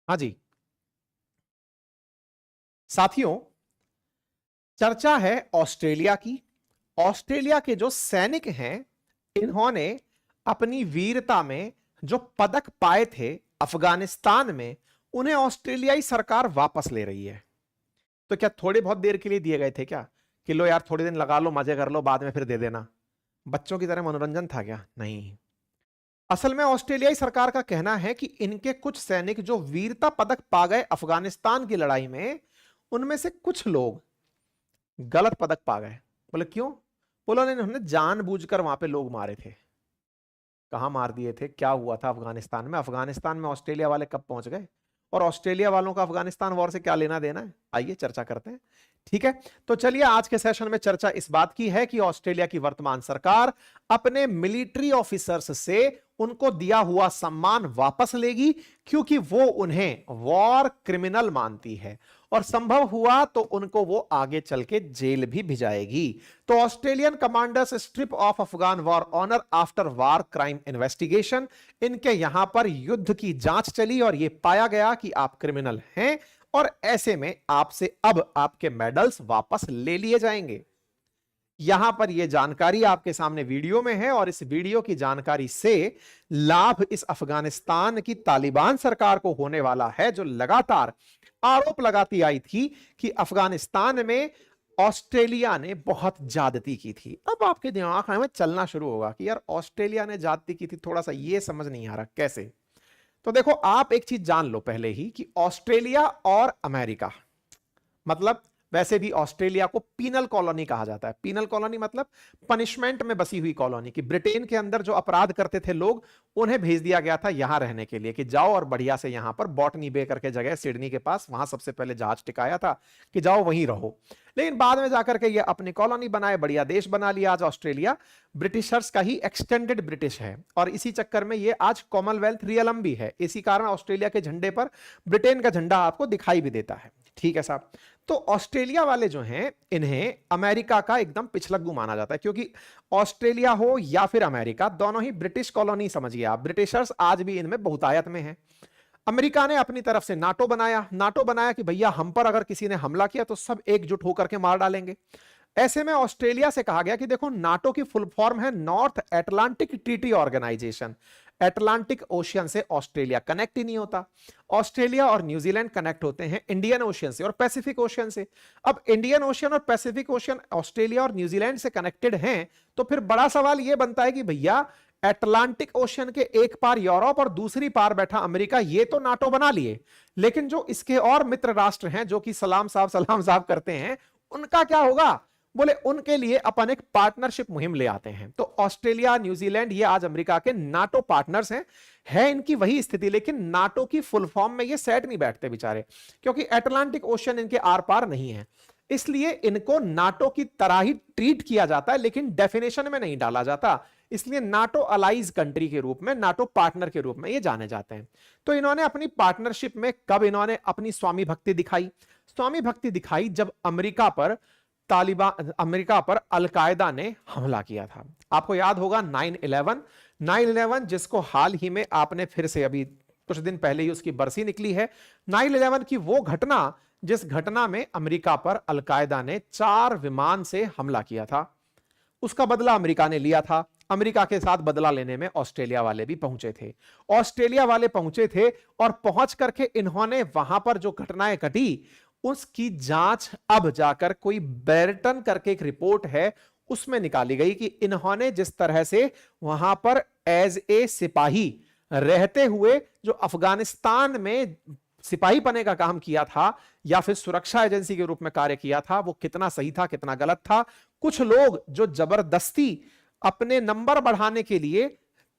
[SPEAKER 1] हाँ जी साथियों, चर्चा है ऑस्ट्रेलिया की। ऑस्ट्रेलिया के जो सैनिक हैं, इन्होंने अपनी वीरता में जो पदक पाए थे अफगानिस्तान में, उन्हें ऑस्ट्रेलियाई सरकार वापस ले रही है। तो क्या थोड़ी बहुत देर के लिए दिए गए थे क्या, कि लो यार थोड़े दिन लगा लो, मजे कर लो, बाद में फिर दे देना? बच्चों की तरह मनोरंजन था क्या? नहीं। असल में ऑस्ट्रेलियाई सरकार का कहना है कि इनके कुछ सैनिक जो वीरता पदक पा गए अफगानिस्तान की लड़ाई में, उनमें से कुछ लोग गलत पदक पा गए। बोले क्यों? बोलो उन्होंने जानबूझकर वहां पे लोग मारे थे। कहां मार दिए थे, क्या हुआ था अफगानिस्तान में? अफगानिस्तान में ऑस्ट्रेलिया वाले कब पहुंच गए, और ऑस्ट्रेलिया वालों का अफगानिस्तान वॉर से क्या लेना देना है? आइए चर्चा करते हैं। ठीक है, तो चलिए आज के सेशन में चर्चा इस बात की है कि ऑस्ट्रेलिया की वर्तमान सरकार अपने मिलिट्री ऑफिसर्स से उनको दिया हुआ सम्मान वापस लेगी, क्योंकि वो उन्हें वॉर क्रिमिनल मानती है, और संभव हुआ तो उनको वो आगे चल के जेल भी भिजाएगी। तो Australian commanders strip of Afghan war honour after war crime investigation, इनके यहां पर युद्ध की जांच चली और यह पाया गया कि आप क्रिमिनल हैं, और ऐसे में आपसे अब आपके मेडल्स वापस ले लिए जाएंगे। यहां पर यह जानकारी आपके सामने वीडियो में है, और इस वीडियो की जानकारी से लाभ इस अफगानिस्तान की तालिबान सरकार को होने वाला है, जो लगातार आरोप लगाती आई थी कि अफगानिस्तान में ऑस्ट्रेलिया ने बहुत ज्यादती की थी। अब आपके दिमाग में चलना शुरू होगा कि यार ऑस्ट्रेलिया ने ज्यादती की थी, थोड़ा सा ये समझ नहीं आ रहा कैसे। तो देखो, आप एक चीज जान लो पहले ही कि ऑस्ट्रेलिया और अमेरिका, मतलब वैसे भी ऑस्ट्रेलिया को पीनल कॉलोनी कहा जाता है। पीनल कॉलोनी मतलब पनिशमेंट में बसी हुई कॉलोनी, कि ब्रिटेन के अंदर जो अपराध करते थे लोग, उन्हें भेज दिया गया था यहां रहने के लिए, कि जाओ और बढ़िया से यहां पर बॉटनी बे करके जगह सिडनी के पास, वहां सबसे पहले जहाज टिकाया था कि जाओ वहीं रहो। लेकिन बाद में जाकर के ये अपनी कॉलोनी बनाए, बढ़िया देश बना लिया। आज ऑस्ट्रेलिया ब्रिटिशर्स का ही एक्सटेंडेड ब्रिटिश है, और इसी चक्कर में ये आज कॉमनवेल्थ रियलम भी है। इसी कारण ऑस्ट्रेलिया के झंडे पर ब्रिटेन का झंडा आपको दिखाई भी देता है। ठीक है साहब। तो ऑस्ट्रेलिया वाले जो हैं, इन्हें अमेरिका का एकदम पिछलग्गू माना जाता है, क्योंकि ऑस्ट्रेलिया हो या फिर अमेरिका, दोनों ही ब्रिटिश कॉलोनी समझिए आप। ब्रिटिशर्स आज भी इनमें बहुतायत में हैं। अमेरिका ने अपनी तरफ से नाटो बनाया। नाटो बनाया कि भैया हम पर अगर किसी ने हमला किया तो सब एकजुट होकर के मार डालेंगे। ऐसे में ऑस्ट्रेलिया से कहा गया कि देखो, नाटो की फुल फॉर्म है North Atlantic Treaty Organisation. Atlantic Ocean से ऑस्ट्रेलिया कनेक्ट ही नहीं होता। ऑस्ट्रेलिया और न्यूजीलैंड कनेक्ट होते हैं इंडियन ओशियन से और पैसिफिक ओशियन से। अब इंडियन ओशियन और पैसिफिक ओशियन ऑस्ट्रेलिया और न्यूजीलैंड से कनेक्टेड हैं, तो फिर बड़ा सवाल यह बनता है कि भैया एटलांटिक ओशियन के एक पार यूरोप और दूसरी पार बैठा अमेरिका, ये तो नाटो बना लिए, लेकिन जो इसके और मित्र राष्ट्र हैं जो कि सलाम साहब करते हैं, उनका क्या होगा? बोले उनके लिए अपन एक पार्टनरशिप मुहिम ले आते हैं। तो ऑस्ट्रेलिया, न्यूजीलैंड, ये आज अमेरिका के नाटो पार्टनर्स हैं। है इनकी वही स्थिति, लेकिन नाटो की फुल फॉर्म में ये सेट नहीं बैठते बेचारे, क्योंकि एटलांटिक ओशियन इनके आर पार नहीं है। इसलिए इनको नाटो की तरह ही ट्रीट किया जाता है, लेकिन डेफिनेशन में नहीं डाला जाता। इसलिए नाटो अलाइज कंट्री के रूप में, नाटो पार्टनर के रूप में ये जाने जाते हैं। तो इन्होंने अपनी पार्टनरशिप में कब इन्होंने अपनी स्वामी भक्ति दिखाई? स्वामी भक्ति दिखाई जब अमेरिका पर अलकायदा ने हमला किया था। आपको याद होगा 9/11, जिसको हाल ही में आपने फिर से अभी कुछ दिन पहले ही उसकी बरसी निकली है। 9/11 की वो घटना, जिस घटना में अमेरिका पर अलकायदा ने 4 विमान से हमला किया था, उसका बदला अमेरिका ने लिया था। अमेरिका के साथ बदला लेने में ऑस्ट्रेलिया वाले भी पहुंचे थे। ऑस्ट्रेलिया वाले पहुंचे थे और पहुंच करके इन्होंने वहां पर जो घटनाएं घटी, उसकी जांच अब जाकर कोई बेरटन करके एक रिपोर्ट है, उसमें निकाली गई कि इन्होंने जिस तरह से वहां पर एज ए सिपाही रहते हुए जो अफगानिस्तान में सिपाही पने का काम किया था, या फिर सुरक्षा एजेंसी के रूप में कार्य किया था, वो कितना सही था, कितना गलत था। कुछ लोग जो जबरदस्ती अपने नंबर बढ़ाने के लिए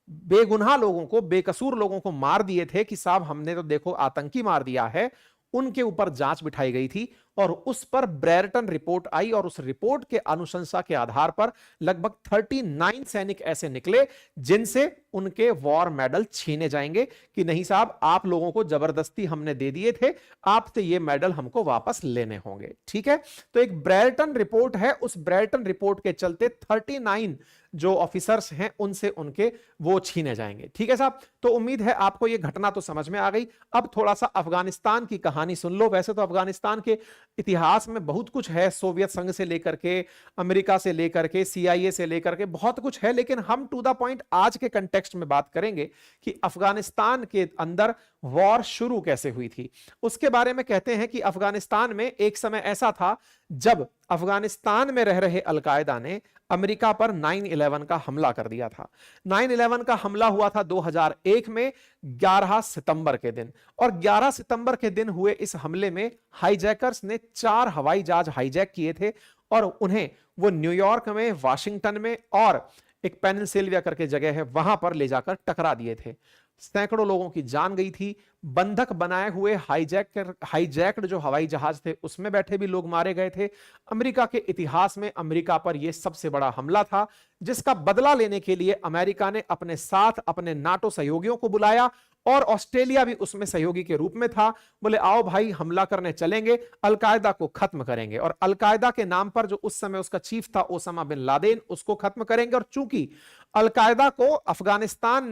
[SPEAKER 1] बेगुनाह लोगों को, बेकसूर लोगों को मार दिए थे कि साहब हमने तो देखो आतंकी मार दिया है, उनके ऊपर जांच बिठाई गई थी। और उस पर ब्रेरटन रिपोर्ट आई और उस रिपोर्ट के अनुशंसा के आधार पर लगभग 39 सैनिक ऐसे निकले जिनसे उनके वॉर मेडल छीने जाएंगे कि नहीं साहब, आप लोगों को जबरदस्ती हमने दे दिए थे, आपसे ये मेडल हमको वापस लेने होंगे। ठीक है, तो एक ब्रेरटन रिपोर्ट है, उस ब्रेरटन रिपोर्ट के चलते 39 जो ऑफिसर्स हैं उनसे उनके वो छीने जाएंगे। ठीक है साहब, तो उम्मीद है आपको ये घटना तो समझ में आ गई। अब थोड़ा सा अफगानिस्तान की कहानी सुन लो। वैसे तो अफगानिस्तान के इतिहास में बहुत कुछ है, सोवियत संघ से लेकर के, अमेरिका से लेकर के, CIA से लेकर के बहुत कुछ है, लेकिन हम टू द पॉइंट आज के कंटेक्स्ट में बात करेंगे कि अफगानिस्तान के अंदर वॉर शुरू कैसे हुई थी। उसके बारे में कहते हैं कि अफगानिस्तान में एक समय ऐसा था जब अफगानिस्तान में रह रहे अलकायदा ने अमेरिका पर 9/11 का हमला कर दिया था। 9/11 का हमला हुआ था 2001 में 11 सितंबर के दिन, और 11 सितंबर के दिन हुए इस हमले में हाईजैकर्स ने 4 हवाई जहाज हाईजैक किए थे और उन्हें वो न्यूयॉर्क में, वाशिंगटन में और एक पेनिनसिल्विया करके जगह है वहां पर ले जाकर टकरा दिए थे। सैकड़ों लोगों की जान गई थी। बंधक बनाए हुए हाईजैक्ड जो हवाई जहाज थे उसमें बैठे भी लोग मारे गए थे। अमेरिका के इतिहास में अमेरिका पर यह सबसे बड़ा हमला था, जिसका बदला लेने के लिए अमेरिका ने अपने साथ अपने नाटो सहयोगियों को बुलाया और ऑस्ट्रेलिया भी उसमें सहयोगी के रूप में था। बोले आओ भाई, हमला करने चलेंगे, अलकायदा को खत्म करेंगे, और अलकायदा के नाम पर जो उस समय उसका चीफ था ओसामा बिन लादेन, उसको खत्म करेंगे। और चूंकि अलकायदा को अफगानिस्तान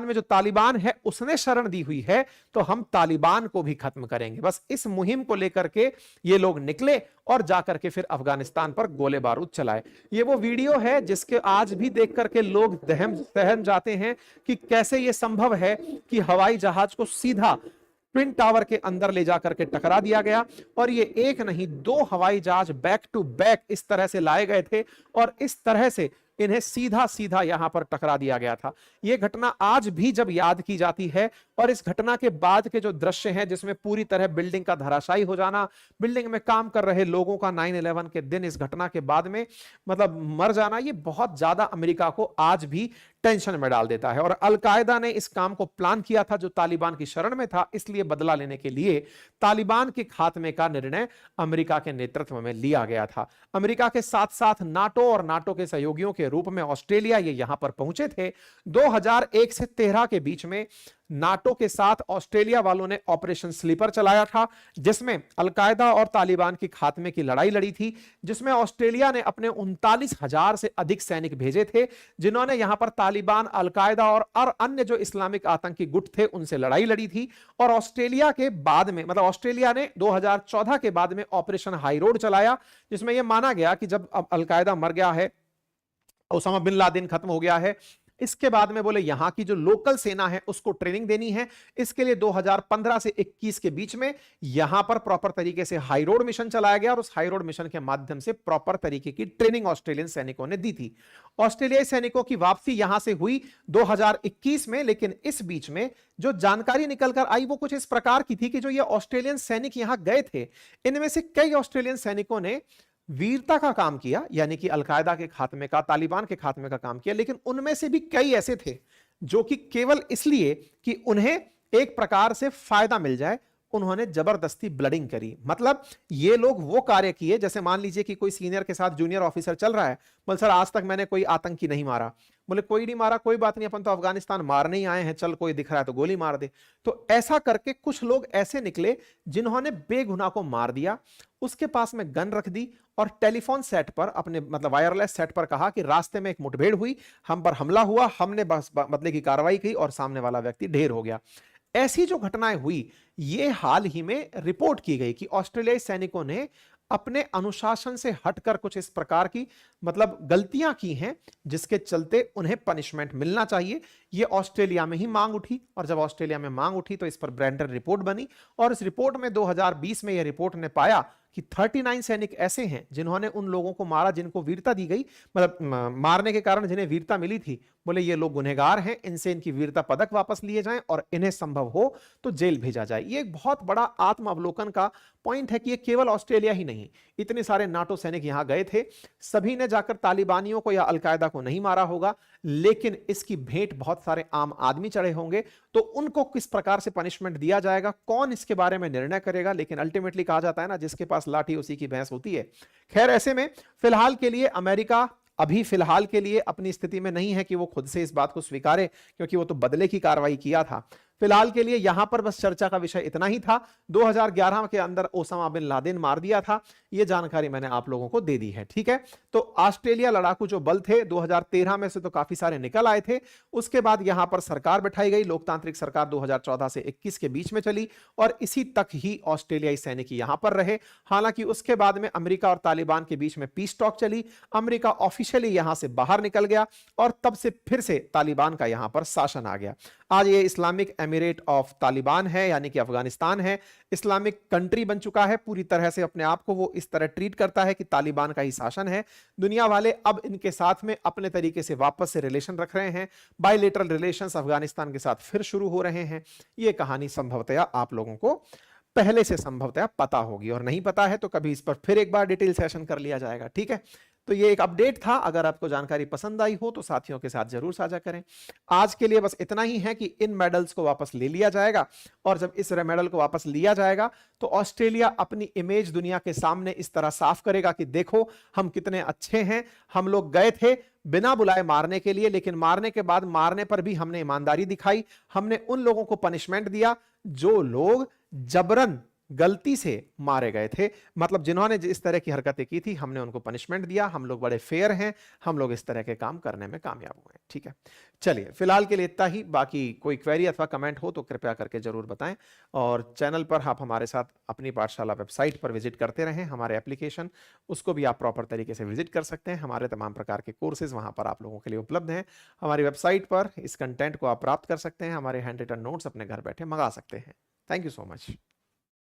[SPEAKER 1] में जो तालिबान है उसने शरण दी हुई है, तो हम तालिबान को भी खत्म करेंगे। बस इस मुहिम को लेकर के ये लोग निकले और जाकर के फिर अफगानिस्तान पर गोले बारूद चलाए। ये वो वीडियो है जिसके आज भी देख करके लोग सहम जाते हैं कि कैसे ये संभव है कि हवाई जहाज को सीधा ट्विन टावर के अंदर ले जाकर के टकरा दिया गया, और ये एक नहीं 2 हवाई जहाज बैक टू बैक इस तरह से लाए गए थे और इस तरह से इन्हें सीधा सीधा यहां पर टकरा दिया गया था। यह घटना आज भी जब याद की जाती है, और इस घटना के बाद के जो दृश्य हैं जिसमें पूरी तरह बिल्डिंग का धराशायी हो जाना, बिल्डिंग में काम कर रहे लोगों का 9/11 के दिन इस घटना के बाद में मतलब मर जाना, ये बहुत ज्यादा अमेरिका को आज भी टेंशन में डाल देता है। और अलकायदा ने इस काम को प्लान किया था जो तालिबान की शरण में था, इसलिए बदला लेने के लिए तालिबान के खात्मे का निर्णय अमेरिका के नेतृत्व में लिया गया था। अमेरिका के साथ साथ नाटो और नाटो के सहयोगियों के रूप में ऑस्ट्रेलिया ये यहां पर पहुंचे थे। 2001 से 13 के बीच में नाटो के साथ ऑस्ट्रेलिया वालों ने ऑपरेशन स्लीपर चलाया था, जिसमें अलकायदा और तालिबान की खात्मे की लड़ाई लड़ी थी, जिसमें ऑस्ट्रेलिया ने अपने 39,000 से अधिक सैनिक भेजे थे, जिन्होंने यहां पर तालिबान, अलकायदा और अन्य जो इस्लामिक आतंकी गुट थे उनसे लड़ाई लड़ी थी। और ऑस्ट्रेलिया के बाद में मतलब ऑस्ट्रेलिया ने 2014 के बाद में ऑपरेशन हाई रोड चलाया, जिसमें यह माना गया कि जब अब अलकायदा मर गया है, ओसामा बिन लादेन खत्म हो गया है, इसके बाद में बोले यहां की जो लोकल सेना है उसको ट्रेनिंग देनी है। इसके लिए 2015 से 21 के बीच में यहां पर प्रॉपर तरीके से हाई रोड मिशन चलाया गया, और उस हाई रोड मिशन के माध्यम से प्रॉपर तरीके की ट्रेनिंग ऑस्ट्रेलियन सैनिकों ने दी थी। ऑस्ट्रेलियाई सैनिकों की वापसी यहां से हुई 2021 में, लेकिन इस बीच में जो जानकारी निकलकर आई वो कुछ इस प्रकार की थी कि जो ये ऑस्ट्रेलियन सैनिक यहां गए थे, इनमें से कई ऑस्ट्रेलियन सैनिकों ने वीरता का काम किया, यानी कि अलकायदा के खात्मे का, तालिबान के खात्मे का काम किया, लेकिन उनमें से भी कई ऐसे थे जो कि केवल इसलिए कि उन्हें एक प्रकार से फायदा मिल जाए, उन्होंने जबरदस्ती ब्लडिंग करी। मतलब ये लोग वो कार्य किए, जैसे मान लीजिए कि कोई सीनियर के साथ जूनियर ऑफिसर चल रहा है, बोले सर आज तक मैंने कोई आतंकी नहीं मारा। बोले कोई नहीं मारा, कोई बात नहीं, अपन तो अफगानिस्तान मारने ही आए हैं, चल कोई दिख रहा है तो गोली मार दे। तो ऐसा करके कुछ लोग ऐसे निकले जिन्होंने बेगुनाह को मार दिया, उसके पास में गन रख दी और टेलीफोन सेट पर, अपने मतलब वायरलेस सेट पर कहा कि रास्ते में एक मुठभेड़ हुई, हम पर हमला हुआ, हमने बस बदले की कार्रवाई की और सामने वाला व्यक्ति ढेर हो गया। ऐसी जो घटनाएं हुई ये हाल ही में रिपोर्ट की गई कि ऑस्ट्रेलियाई सैनिकों ने अपने अनुशासन से हटकर कुछ इस प्रकार की मतलब गलतियां की हैं, जिसके चलते उन्हें पनिशमेंट मिलना चाहिए। ये ऑस्ट्रेलिया में ही मांग उठी, और जब ऑस्ट्रेलिया में मांग उठी तो इस पर ब्रेंटन रिपोर्ट बनी, और इस रिपोर्ट में 2020 में यह रिपोर्ट ने पाया कि 39 सैनिक ऐसे हैं जिन्होंने उन लोगों को मारा जिनको वीरता दी गई, मतलब मारने के कारण जिन्हें वीरता मिली थी। बोले ये लोग गुनहगार हैं, इनसे इनकी वीरता पदक वापस लिए जाएं और इन्हें संभव हो तो जेल भेजा जाए। ये एक बहुत बड़ा आत्म अवलोकन का पॉइंट है कि ये केवल ऑस्ट्रेलिया ही नहीं, इतने सारे नाटो सैनिक यहां गए थे, सभी ने जाकर तालिबानियों को या अलकायदा को नहीं मारा होगा, लेकिन इसकी भेंट बहुत सारे आम आदमी चढ़े होंगे। तो उनको किस प्रकार से पनिशमेंट दिया जाएगा, कौन इसके बारे में निर्णय करेगा, लेकिन अल्टीमेटली कहा जाता है ना, जिसके पास लाठी उसी की भैंस होती है। खैर, ऐसे में फिलहाल के लिए अमेरिका अभी फिलहाल के लिए अपनी स्थिति में नहीं है कि वो खुद से इस बात को स्वीकारे, क्योंकि वो तो बदले की कार्रवाई किया था। फिलहाल के लिए यहां पर बस चर्चा का विषय इतना ही था। 2011 के अंदर ओसामा बिन लादेन मार दिया था, यह जानकारी मैंने आप लोगों को दे दी है। ठीक है, तो ऑस्ट्रेलिया लड़ाकू जो बल थे 2013 में से तो काफी सारे निकल आए थे। उसके बाद यहां पर सरकार बैठाई गई, लोकतांत्रिक सरकार 2014 से 21 के बीच में चली और इसी तक ही ऑस्ट्रेलियाई सैनिक यहां पर रहे। हालांकि उसके बाद में अमेरिका और तालिबान के बीच में पीस टॉक चली, अमेरिका ऑफिशियली यहां से बाहर निकल गया और तब से फिर से तालिबान का यहां पर शासन आ गया। आज ये इस्लामिक एमिरेट ऑफ तालिबान है, यानी कि अफगानिस्तान है, इस्लामिक कंट्री बन चुका है। पूरी तरह से अपने आप को वो इस तरह ट्रीट करता है कि तालिबान का ही शासन है। दुनिया वाले अब इनके साथ में अपने तरीके से वापस से रिलेशन रख रहे हैं, बायलेटरल रिलेशंस अफगानिस्तान के साथ फिर शुरू हो रहे हैं। ये कहानी संभवतया आप लोगों को पहले से संभवतया पता होगी, और नहीं पता है तो कभी इस पर फिर एक बार डिटेल सेशन कर लिया जाएगा। ठीक है, तो ये एक अपडेट था। अगर आपको जानकारी पसंद आई हो तो साथियों के साथ जरूर साझा करें। आज के लिए बस इतना ही है कि इन मेडल्स को वापस ले लिया जाएगा, और जब इस मेडल को वापस लिया जाएगा तो ऑस्ट्रेलिया अपनी इमेज दुनिया के सामने इस तरह साफ करेगा कि देखो हम कितने अच्छे हैं, हम लोग गए थे बिना बुलाए मारने के लिए, लेकिन मारने के बाद मारने पर भी हमने ईमानदारी दिखाई, हमने उन लोगों को पनिशमेंट दिया जो लोग जबरन गलती से मारे गए थे, मतलब जिन्होंने इस तरह की हरकतें की थी, हमने उनको पनिशमेंट दिया। हम लोग बड़े फेयर हैं, हम लोग इस तरह के काम करने में कामयाब हुए। ठीक है, चलिए फिलहाल के लिए इतना ही। बाकी कोई क्वेरी अथवा कमेंट हो तो कृपया करके जरूर बताएं, और चैनल पर आप हमारे साथ अपनी पाठशाला वेबसाइट पर विजिट करते रहें। हमारे एप्लीकेशन उसको भी आप प्रॉपर तरीके से विजिट कर सकते हैं। हमारे तमाम प्रकार के कोर्सेज वहां पर आप लोगों के लिए उपलब्ध हैं। हमारी वेबसाइट पर इस कंटेंट को आप प्राप्त कर सकते हैं, हमारे हैंड रिटन नोट्स अपने घर बैठे मंगा सकते हैं। Thank you so much.